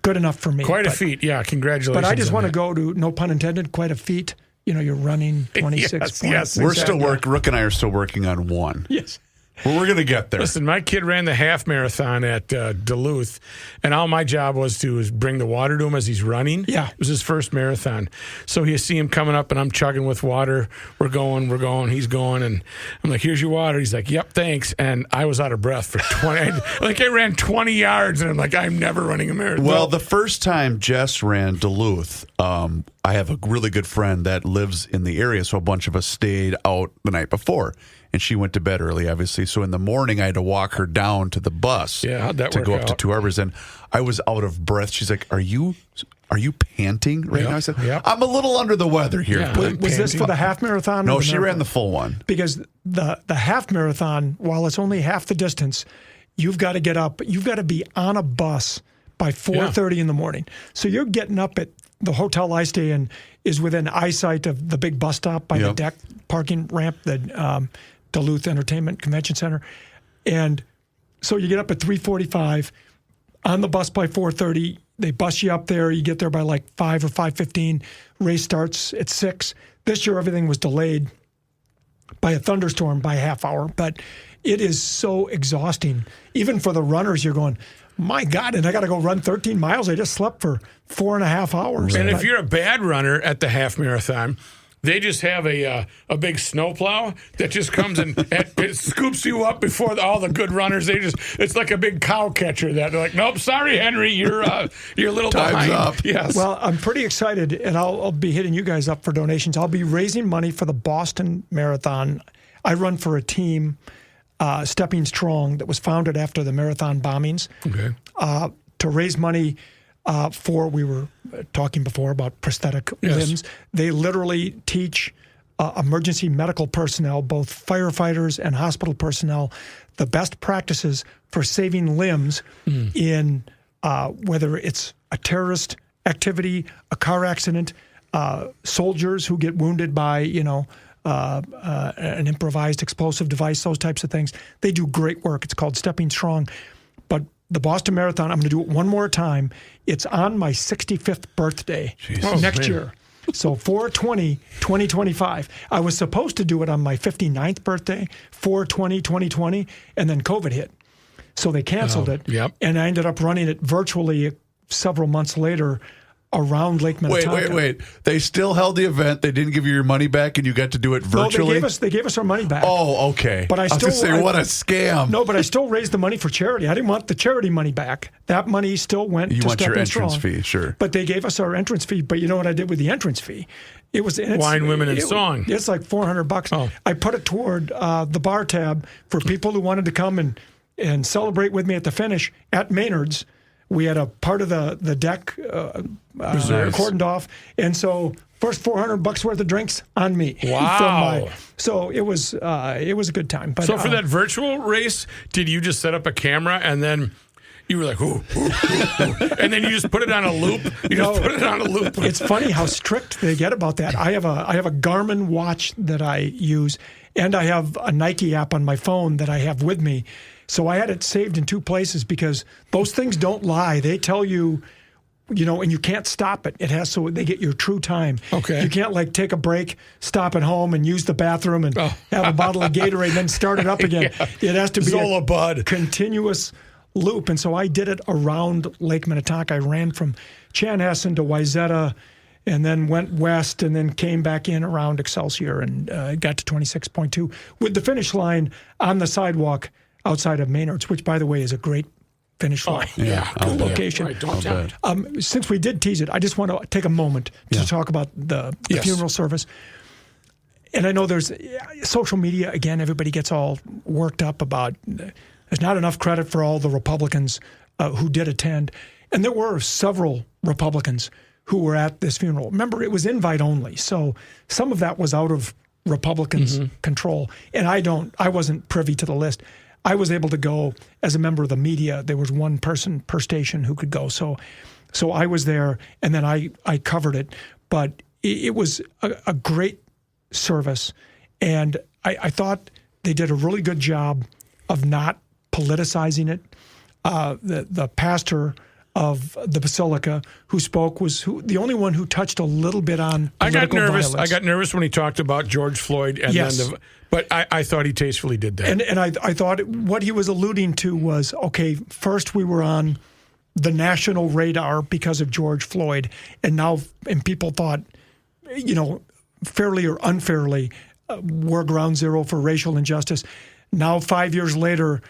Good enough for me. Quite a feat. Yeah, congratulations. But I just want to go to, no pun intended, quite a feat. you're running 26 Yes, We're still Rook and I are still working on one. Yes. Well, we're going to get there. Listen, my kid ran the half marathon at Duluth, and all my job was to bring the water to him as he's running. Yeah. It was his first marathon. So you see him coming up, and I'm chugging with water. We're going, he's going, and I'm like, here's your water. He's like, yep, thanks. And I was out of breath for 20. I ran 20 yards, and I'm like, I'm never running a marathon. Well, the first time Jess ran Duluth, I have a really good friend that lives in the area, so a bunch of us stayed out the night before. And she went to bed early, obviously. So in the morning, I had to walk her down to the bus how'd that to work go up out? to Two Harbors. And I was out of breath. She's like, are you panting right now? I said, I'm a little under the weather here. Yeah. Was this for the half marathon? No, or the she marathon? ran the full one. Because the half marathon, while it's only half the distance, you've got to get up. You've got to be on a bus by 4:30 in the morning. So you're getting up at the hotel I stay in is within eyesight of the big bus stop by the deck parking ramp, the Duluth Entertainment Convention Center. And so you get up at 3:45, on the bus by 4:30. They bus you up there. You get there by like 5 or 5:15. Race starts at 6. This year, everything was delayed by a thunderstorm by a half hour. But it is so exhausting. Even for the runners, you're going, my God, and I got to go run 13 miles. I just slept for 4.5 hours. And if you're a bad runner at the half marathon, they just have a big snowplow that just comes and it scoops you up before all the good runners. It's like a big cow catcher that they're like, nope, sorry, Henry, you're a little Time's behind. up. Yes. Well, I'm pretty excited, and I'll be hitting you guys up for donations. I'll be raising money for the Boston Marathon. I run for a team, Stepping Strong, that was founded after the marathon bombings. Okay. To raise money we were talking before about prosthetic limbs. They literally teach emergency medical personnel, both firefighters and hospital personnel, the best practices for saving limbs in whether it's a terrorist activity, a car accident, soldiers who get wounded by, an improvised explosive device, those types of things. They do great work. It's called Stepping Strong. But the Boston Marathon, I'm going to do it one more time. It's on my 65th birthday next year. So 4/20/2025. I was supposed to do it on my 59th birthday, 4/20/2020, and then COVID hit. So they canceled it. Yep. And I ended up running it virtually several months later around Lake Minnetonka. Wait. They still held the event. They didn't give you your money back, and you got to do it virtually? No, they gave us our money back. Oh, okay. But I was still going to say, what a scam. No, but I still raised the money for charity. I didn't want the charity money back. That money still went You to want your Stepping entrance Strong. fee, sure. But they gave us our entrance fee. But you know what I did with the entrance fee? It was Wine, Women, and Song. It's like $400. Oh. I put it toward the bar tab for people who wanted to come and celebrate with me at the finish at Maynard's. We had a part of the deck cordoned off, and so first $400 worth of drinks on me. Wow! So it was a good time. But so for that virtual race, did you just set up a camera and then you were like, ooh, and then you just put it on a loop? Put it on a loop. It's funny how strict they get about that. I have a Garmin watch that I use, and I have a Nike app on my phone that I have with me. So I had it saved in 2 places because those things don't lie. They tell you, and you can't stop it. So they get your true time. Okay. You can't take a break, stop at home and use the bathroom and have a bottle of Gatorade and then start it up again. Yeah. It has to be Zola Bud. Continuous loop. And so I did it around Lake Minnetonka. I ran from Chanhassen to Wayzata and then went west and then came back in around Excelsior and got to 26.2 with the finish line on the sidewalk outside of Maynard's, which, by the way, is a great finish line. Good location. Right, don't tell me. Since we did tease it, I just want to take a moment to talk about the funeral service. And I know there's social media, again, everybody gets all worked up about there's not enough credit for all the Republicans who did attend. And there were several Republicans who were at this funeral. Remember, it was invite only. So some of that was out of Republicans' control. And I wasn't privy to the list. I was able to go as a member of the media. There was one person per station who could go. So I was there, and then I covered it. But it was a great service, and I thought they did a really good job of not politicizing it. The pastor of the Basilica who spoke was the only one who touched a little bit on political violence. I got nervous when he talked about George Floyd, and then but I thought he tastefully did that. And I thought what he was alluding to was, okay, first we were on the national radar because of George Floyd, and people thought, fairly or unfairly, we're ground zero for racial injustice. Now, 5 years later,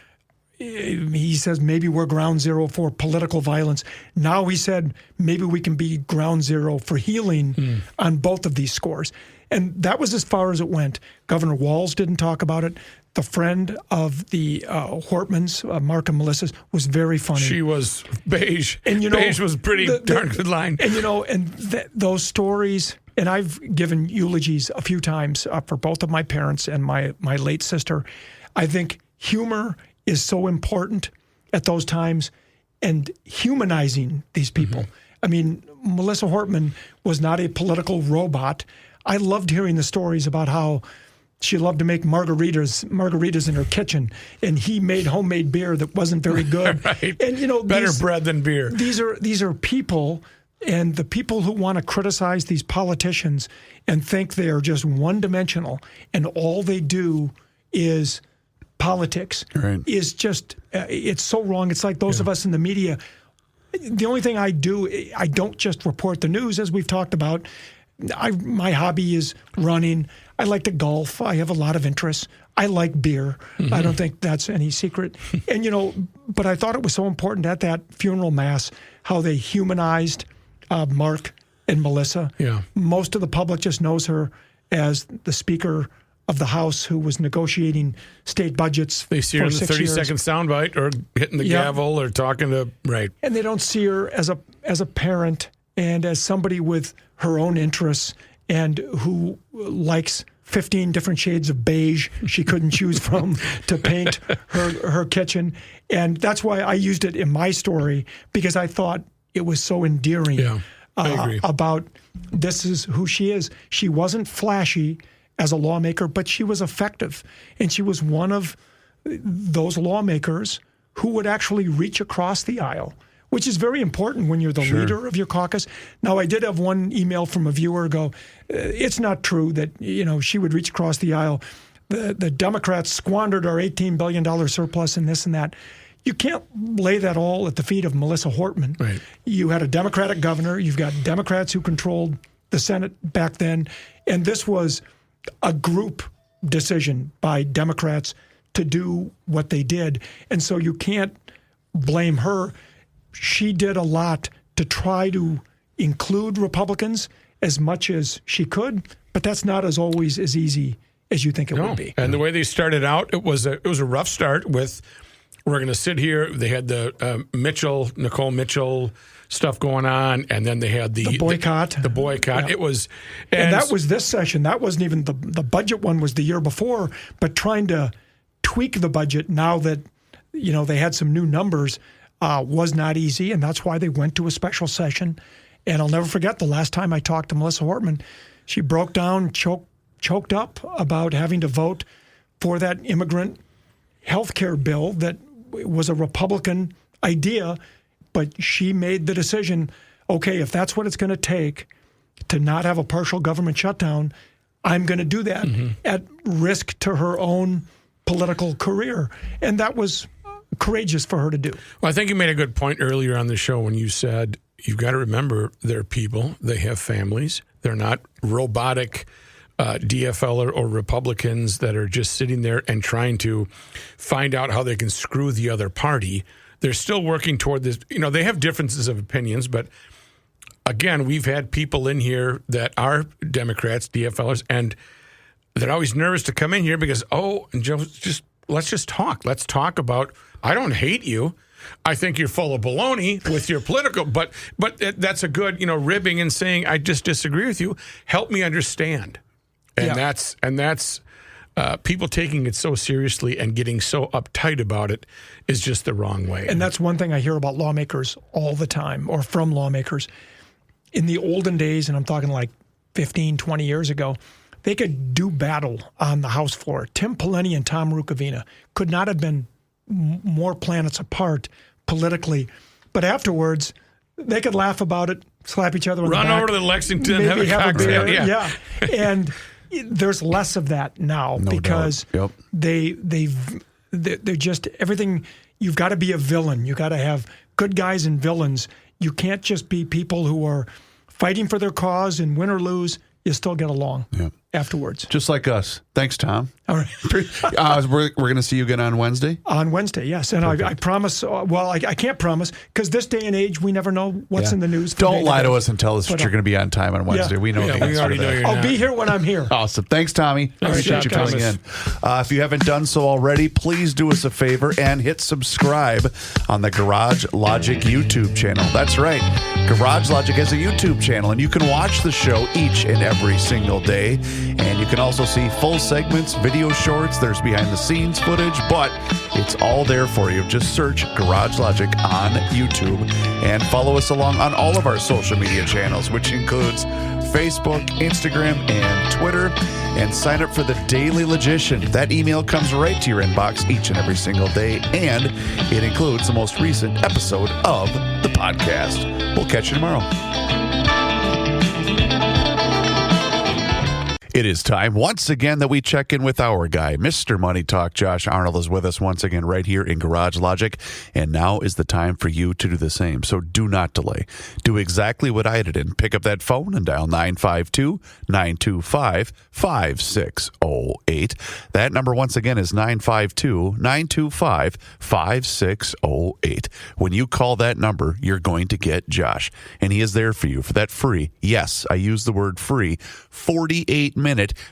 he says maybe we're ground zero for political violence. Now he said maybe we can be ground zero for healing on both of these scores. And that was as far as it went. Governor Walz didn't talk about it. The friend of the Hortmans, Mark and Melissa's, was very funny. She was beige. And beige was pretty darn good line. And those stories, and I've given eulogies a few times for both of my parents and my late sister. I think humor is so important at those times, and humanizing these people. I mean, Melissa Hortman was not a political robot. I loved hearing the stories about how she loved to make margaritas in her kitchen, and he made homemade beer that wasn't very good. Right. And better bread than beer. These are people, and the people who want to criticize these politicians and think they are just one-dimensional, and all they do is politics, is just, it's so wrong. It's like those of us in the media. The only thing I do, I don't just report the news, as we've talked about. My hobby is running. I like to golf. I have a lot of interests. I like beer. I don't think that's any secret. And, but I thought it was so important at that funeral mass how they humanized Mark and Melissa. Yeah. Most of the public just knows her as the Speaker of the House who was negotiating state budgets. They see her in the 30-second soundbite or hitting the gavel or talking to, And they don't see her as a parent and as somebody with her own interests and who likes 15 different shades of beige she couldn't choose from to paint her kitchen. And that's why I used it in my story, because I thought it was so endearing about this is who she is. She wasn't flashy as a lawmaker, but she was effective. And she was one of those lawmakers who would actually reach across the aisle, which is very important when you're the leader of your caucus. Now, I did have one email from a viewer go, it's not true that, she would reach across the aisle. The Democrats squandered our $18 billion surplus and this and that. You can't lay that all at the feet of Melissa Hortman. Right. You had a Democratic governor. You've got Democrats who controlled the Senate back then. And this was a group decision by Democrats to do what they did. And so you can't blame her. She did a lot to try to include Republicans as much as she could, but that's not always as easy as you think it would be. And the way they started out, it was a rough start with, we're going to sit here. They had the Nicole Mitchell stuff going on, and then they had the boycott. The boycott. Yeah. It was, and that was this session. That wasn't even the budget one was the year before. But trying to tweak the budget now that they had some new numbers was not easy, and that's why they went to a special session. And I'll never forget the last time I talked to Melissa Hortman. She broke down, choked up about having to vote for that immigrant health care bill that was a Republican idea. But she made the decision, okay, if that's what it's going to take to not have a partial government shutdown, I'm going to do that at risk to her own political career. And that was courageous for her to do. Well, I think you made a good point earlier on the show when you said you've got to remember they're people, they have families, they're not robotic DFL or Republicans that are just sitting there and trying to find out how they can screw the other party. They're still working toward this. They have differences of opinions, but again, we've had people in here that are Democrats, DFLers, and they're always nervous to come in here because, and Joe, let's just talk. Let's talk about, I don't hate you. I think you're full of baloney with your political, but that's a good, ribbing and saying, I just disagree with you. Help me understand. And that's people taking it so seriously and getting so uptight about it is just the wrong way. And that's one thing I hear about lawmakers all the time, or from lawmakers. In the olden days, and I'm talking like 15, 20 years ago, they could do battle on the House floor. Tim Pawlenty and Tom Rukavina could not have been more planets apart politically, But afterwards, they could laugh about it, slap each other on the back. Run over to Lexington, maybe have a cocktail. beer. Yeah. And there's less of that now because they're just everything. You've got to be a villain. You got to have good guys and villains. You can't just be people who are fighting for their cause, and win or lose, you still get along afterwards. Just like us. Thanks, Tom. All right. We're going to see you again on Wednesday? On Wednesday, yes. And I promise, I can't promise, because this day and age, we never know what's in the news. Don't lie to us and tell us that you're going to be on time on Wednesday. We know the we answer already to know that. you're I'll not. be here when I'm here. Awesome. Thanks, Tommy. Appreciate you coming in. If you haven't done so already, please do us a favor and hit subscribe on the Garage Logic YouTube channel. That's right. Garage Logic has a YouTube channel, and you can watch the show each and every single day. And you can also see full segments, video shorts. There's behind-the-scenes footage, but it's all there for you. Just search Garage Logic on YouTube and follow us along on all of our social media channels, which includes Facebook, Instagram, and Twitter. And sign up for the Daily Logician. That email comes right to your inbox each and every single day, and it includes the most recent episode of the podcast. We'll catch you tomorrow. It is time once again that we check in with our guy, Mr. Money Talk. Josh Arnold is with us once again right here in Garage Logic, and now is the time for you to do the same. So do not delay. Do exactly what I did and pick up that phone and dial 952-925-5608. That number once again is 952-925-5608. When you call that number, you're going to get Josh, and he is there for you for that free, yes, I use the word free, 48-minute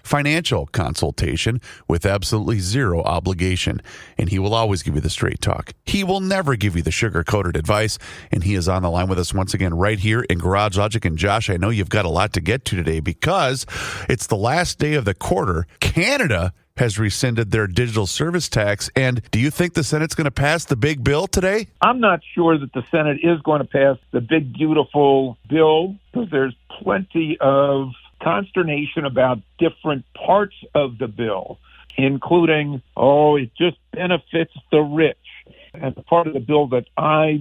financial consultation with absolutely zero obligation. And he will always give you the straight talk. He will never give you the sugar-coated advice. And he is on the line with us once again right here in Garage Logic. And Josh, I know you've got a lot to get to today because it's the last day of the quarter. Canada has rescinded their digital service tax. And do you think the Senate's going to pass the big bill today? I'm not sure that the Senate is going to pass the big, beautiful bill because there's plenty of consternation about different parts of the bill, including, it just benefits the rich. And the part of the bill that I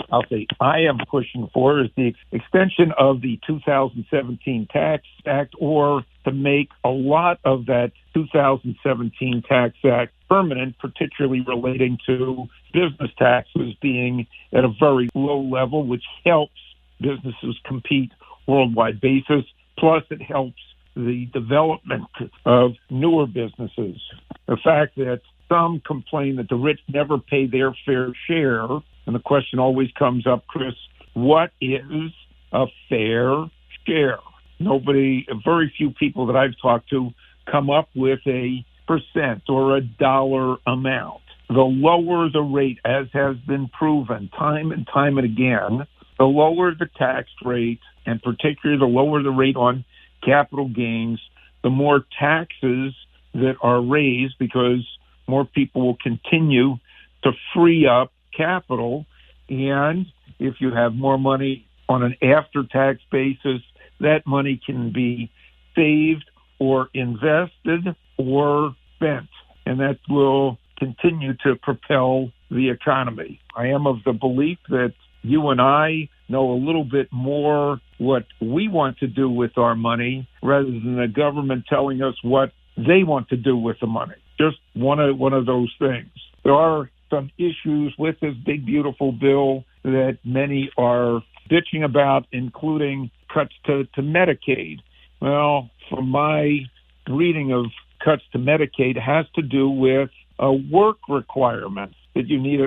am pushing for is the extension of the 2017 Tax Act, or to make a lot of that 2017 Tax Act permanent, particularly relating to business taxes being at a very low level, which helps businesses compete worldwide basis. Plus, it helps the development of newer businesses. The fact that some complain that the rich never pay their fair share, and the question always comes up, Chris, what is a fair share? Very few people that I've talked to come up with a percent or a dollar amount. The lower the rate, as has been proven time and time and again, the lower the tax rate, and particularly the lower the rate on capital gains, the more taxes that are raised because more people will continue to free up capital. And if you have more money on an after-tax basis, that money can be saved or invested or spent. And that will continue to propel the economy. I am of the belief that you and I know a little bit more what we want to do with our money rather than the government telling us what they want to do with the money. Just one of those things. There are some issues with this big, beautiful bill that many are bitching about, including cuts to Medicaid. Well, from my reading of cuts to Medicaid, it has to do with a work requirement that you need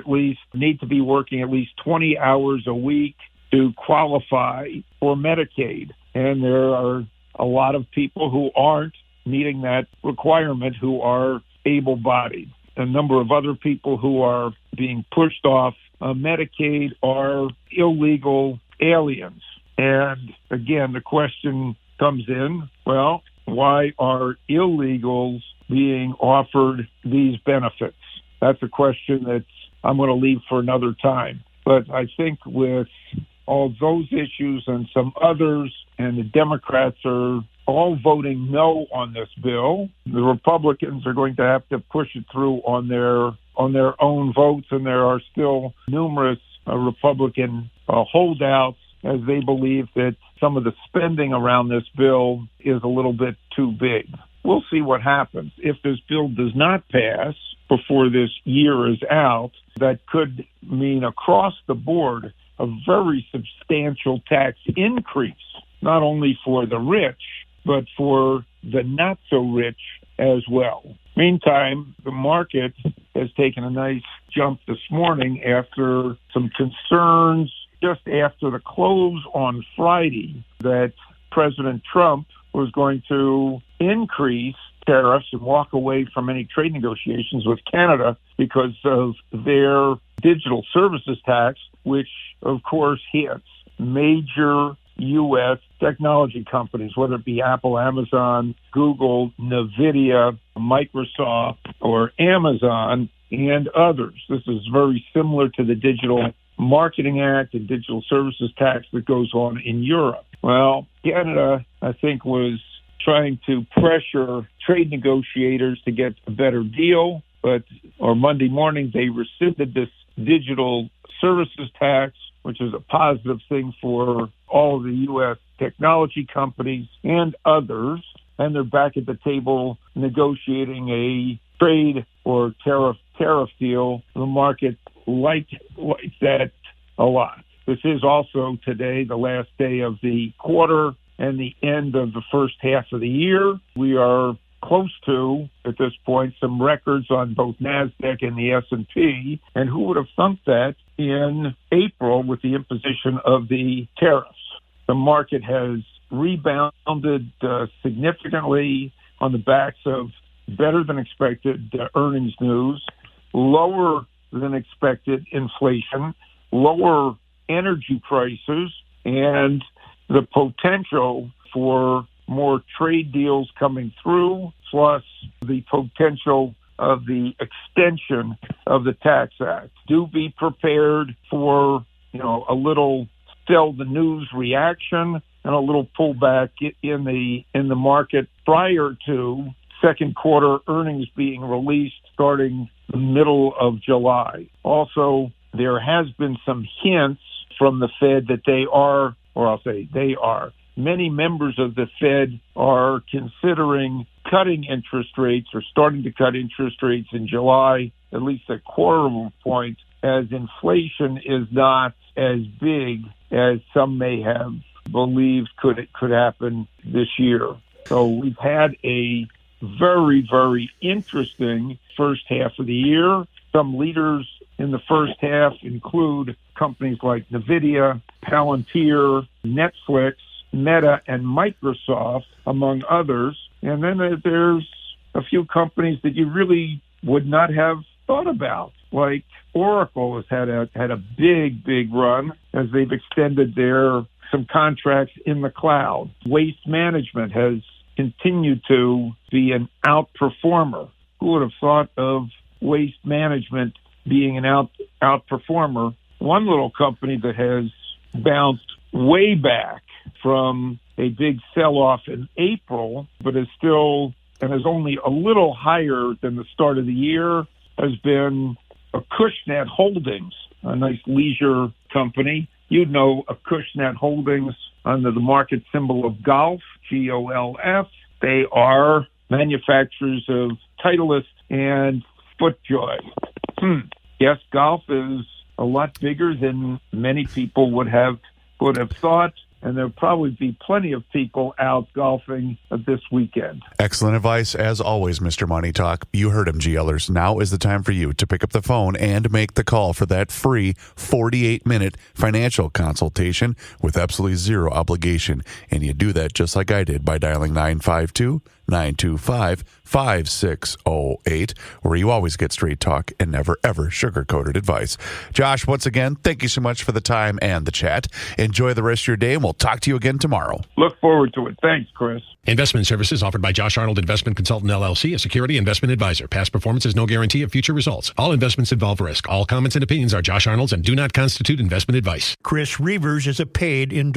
to be working at least 20 hours a week to qualify for Medicaid. And there are a lot of people who aren't meeting that requirement who are able-bodied. A number of other people who are being pushed off Medicaid are illegal aliens. And again, the question comes in, well, why are illegals being offered these benefits? That's a question that I'm going to leave for another time. But I think with all those issues and some others, and the Democrats are all voting no on this bill, the Republicans are going to have to push it through on their own votes, and there are still numerous Republican holdouts, as they believe that some of the spending around this bill is a little bit too big. We'll see what happens. If this bill does not pass before this year is out, that could mean across the board a very substantial tax increase, not only for the rich, but for the not-so-rich as well. Meantime, the market has taken a nice jump this morning after some concerns just after the close on Friday that President Trump was going to increase tariffs and walk away from any trade negotiations with Canada because of their digital services tax, which, of course, hits major U.S. technology companies, whether it be Apple, Amazon, Google, NVIDIA, Microsoft, or Amazon, and others. This is very similar to the Digital Marketing Act and digital services tax that goes on in Europe. Well, Canada, I think, was trying to pressure trade negotiators to get a better deal, but on Monday morning they rescinded this digital services tax, which is a positive thing for all of the U.S. technology companies and others, and they're back at the table negotiating a trade or tariff deal. The market liked that a lot. This is also today the last day of the quarter and the end of the first half of the year. We are close to, at this point, some records on both NASDAQ and the S&P, and who would have thunk that in April with the imposition of the tariffs? The market has rebounded significantly on the backs of better than expected earnings news, lower than expected inflation, lower energy prices, and the potential for more trade deals coming through, plus the potential of the extension of the Tax Act. Do be prepared for, a little sell the news reaction and a little pullback in the market prior to second quarter earnings being released starting the middle of July. Also, there has been some hints from the Fed that many members of the Fed are considering cutting interest rates or starting to cut interest rates in July, at least a quarter of a point, as inflation is not as big as some may have believed could happen this year. So we've had a very, very interesting first half of the year. Some leaders in the first half include companies like NVIDIA, Palantir, Netflix, Meta, and Microsoft, among others. And then there's a few companies that you really would not have thought about, like Oracle has had a big run as they've extended some contracts in the cloud. Waste Management has continued to be an outperformer. Who would have thought of Waste Management being an outperformer? One little company that has bounced way back from a big sell-off in April, but is still and is only a little higher than the start of the year, has been Acushnet Holdings, a nice leisure company. You'd know Acushnet Holdings under the market symbol of Golf, GOLF. They are manufacturers of Titleist and FootJoy. Yes, golf is a lot bigger than many people would have thought, and there'll probably be plenty of people out golfing this weekend. Excellent advice, as always, Mr. Money Talk. You heard him, GLers. Now is the time for you to pick up the phone and make the call for that free 48-minute financial consultation with absolutely zero obligation. And you do that just like I did by dialing 952-925-5608, where you always get straight talk and never, ever sugar-coated advice. Josh, once again, thank you so much for the time and the chat. Enjoy the rest of your day, and we'll talk to you again tomorrow. Look forward to it. Thanks, Chris. Investment services offered by Josh Arnold Investment Consultant, LLC, a security investment advisor. Past performance is no guarantee of future results. All investments involve risk. All comments and opinions are Josh Arnold's and do not constitute investment advice. Chris Reavers is a paid endorsement.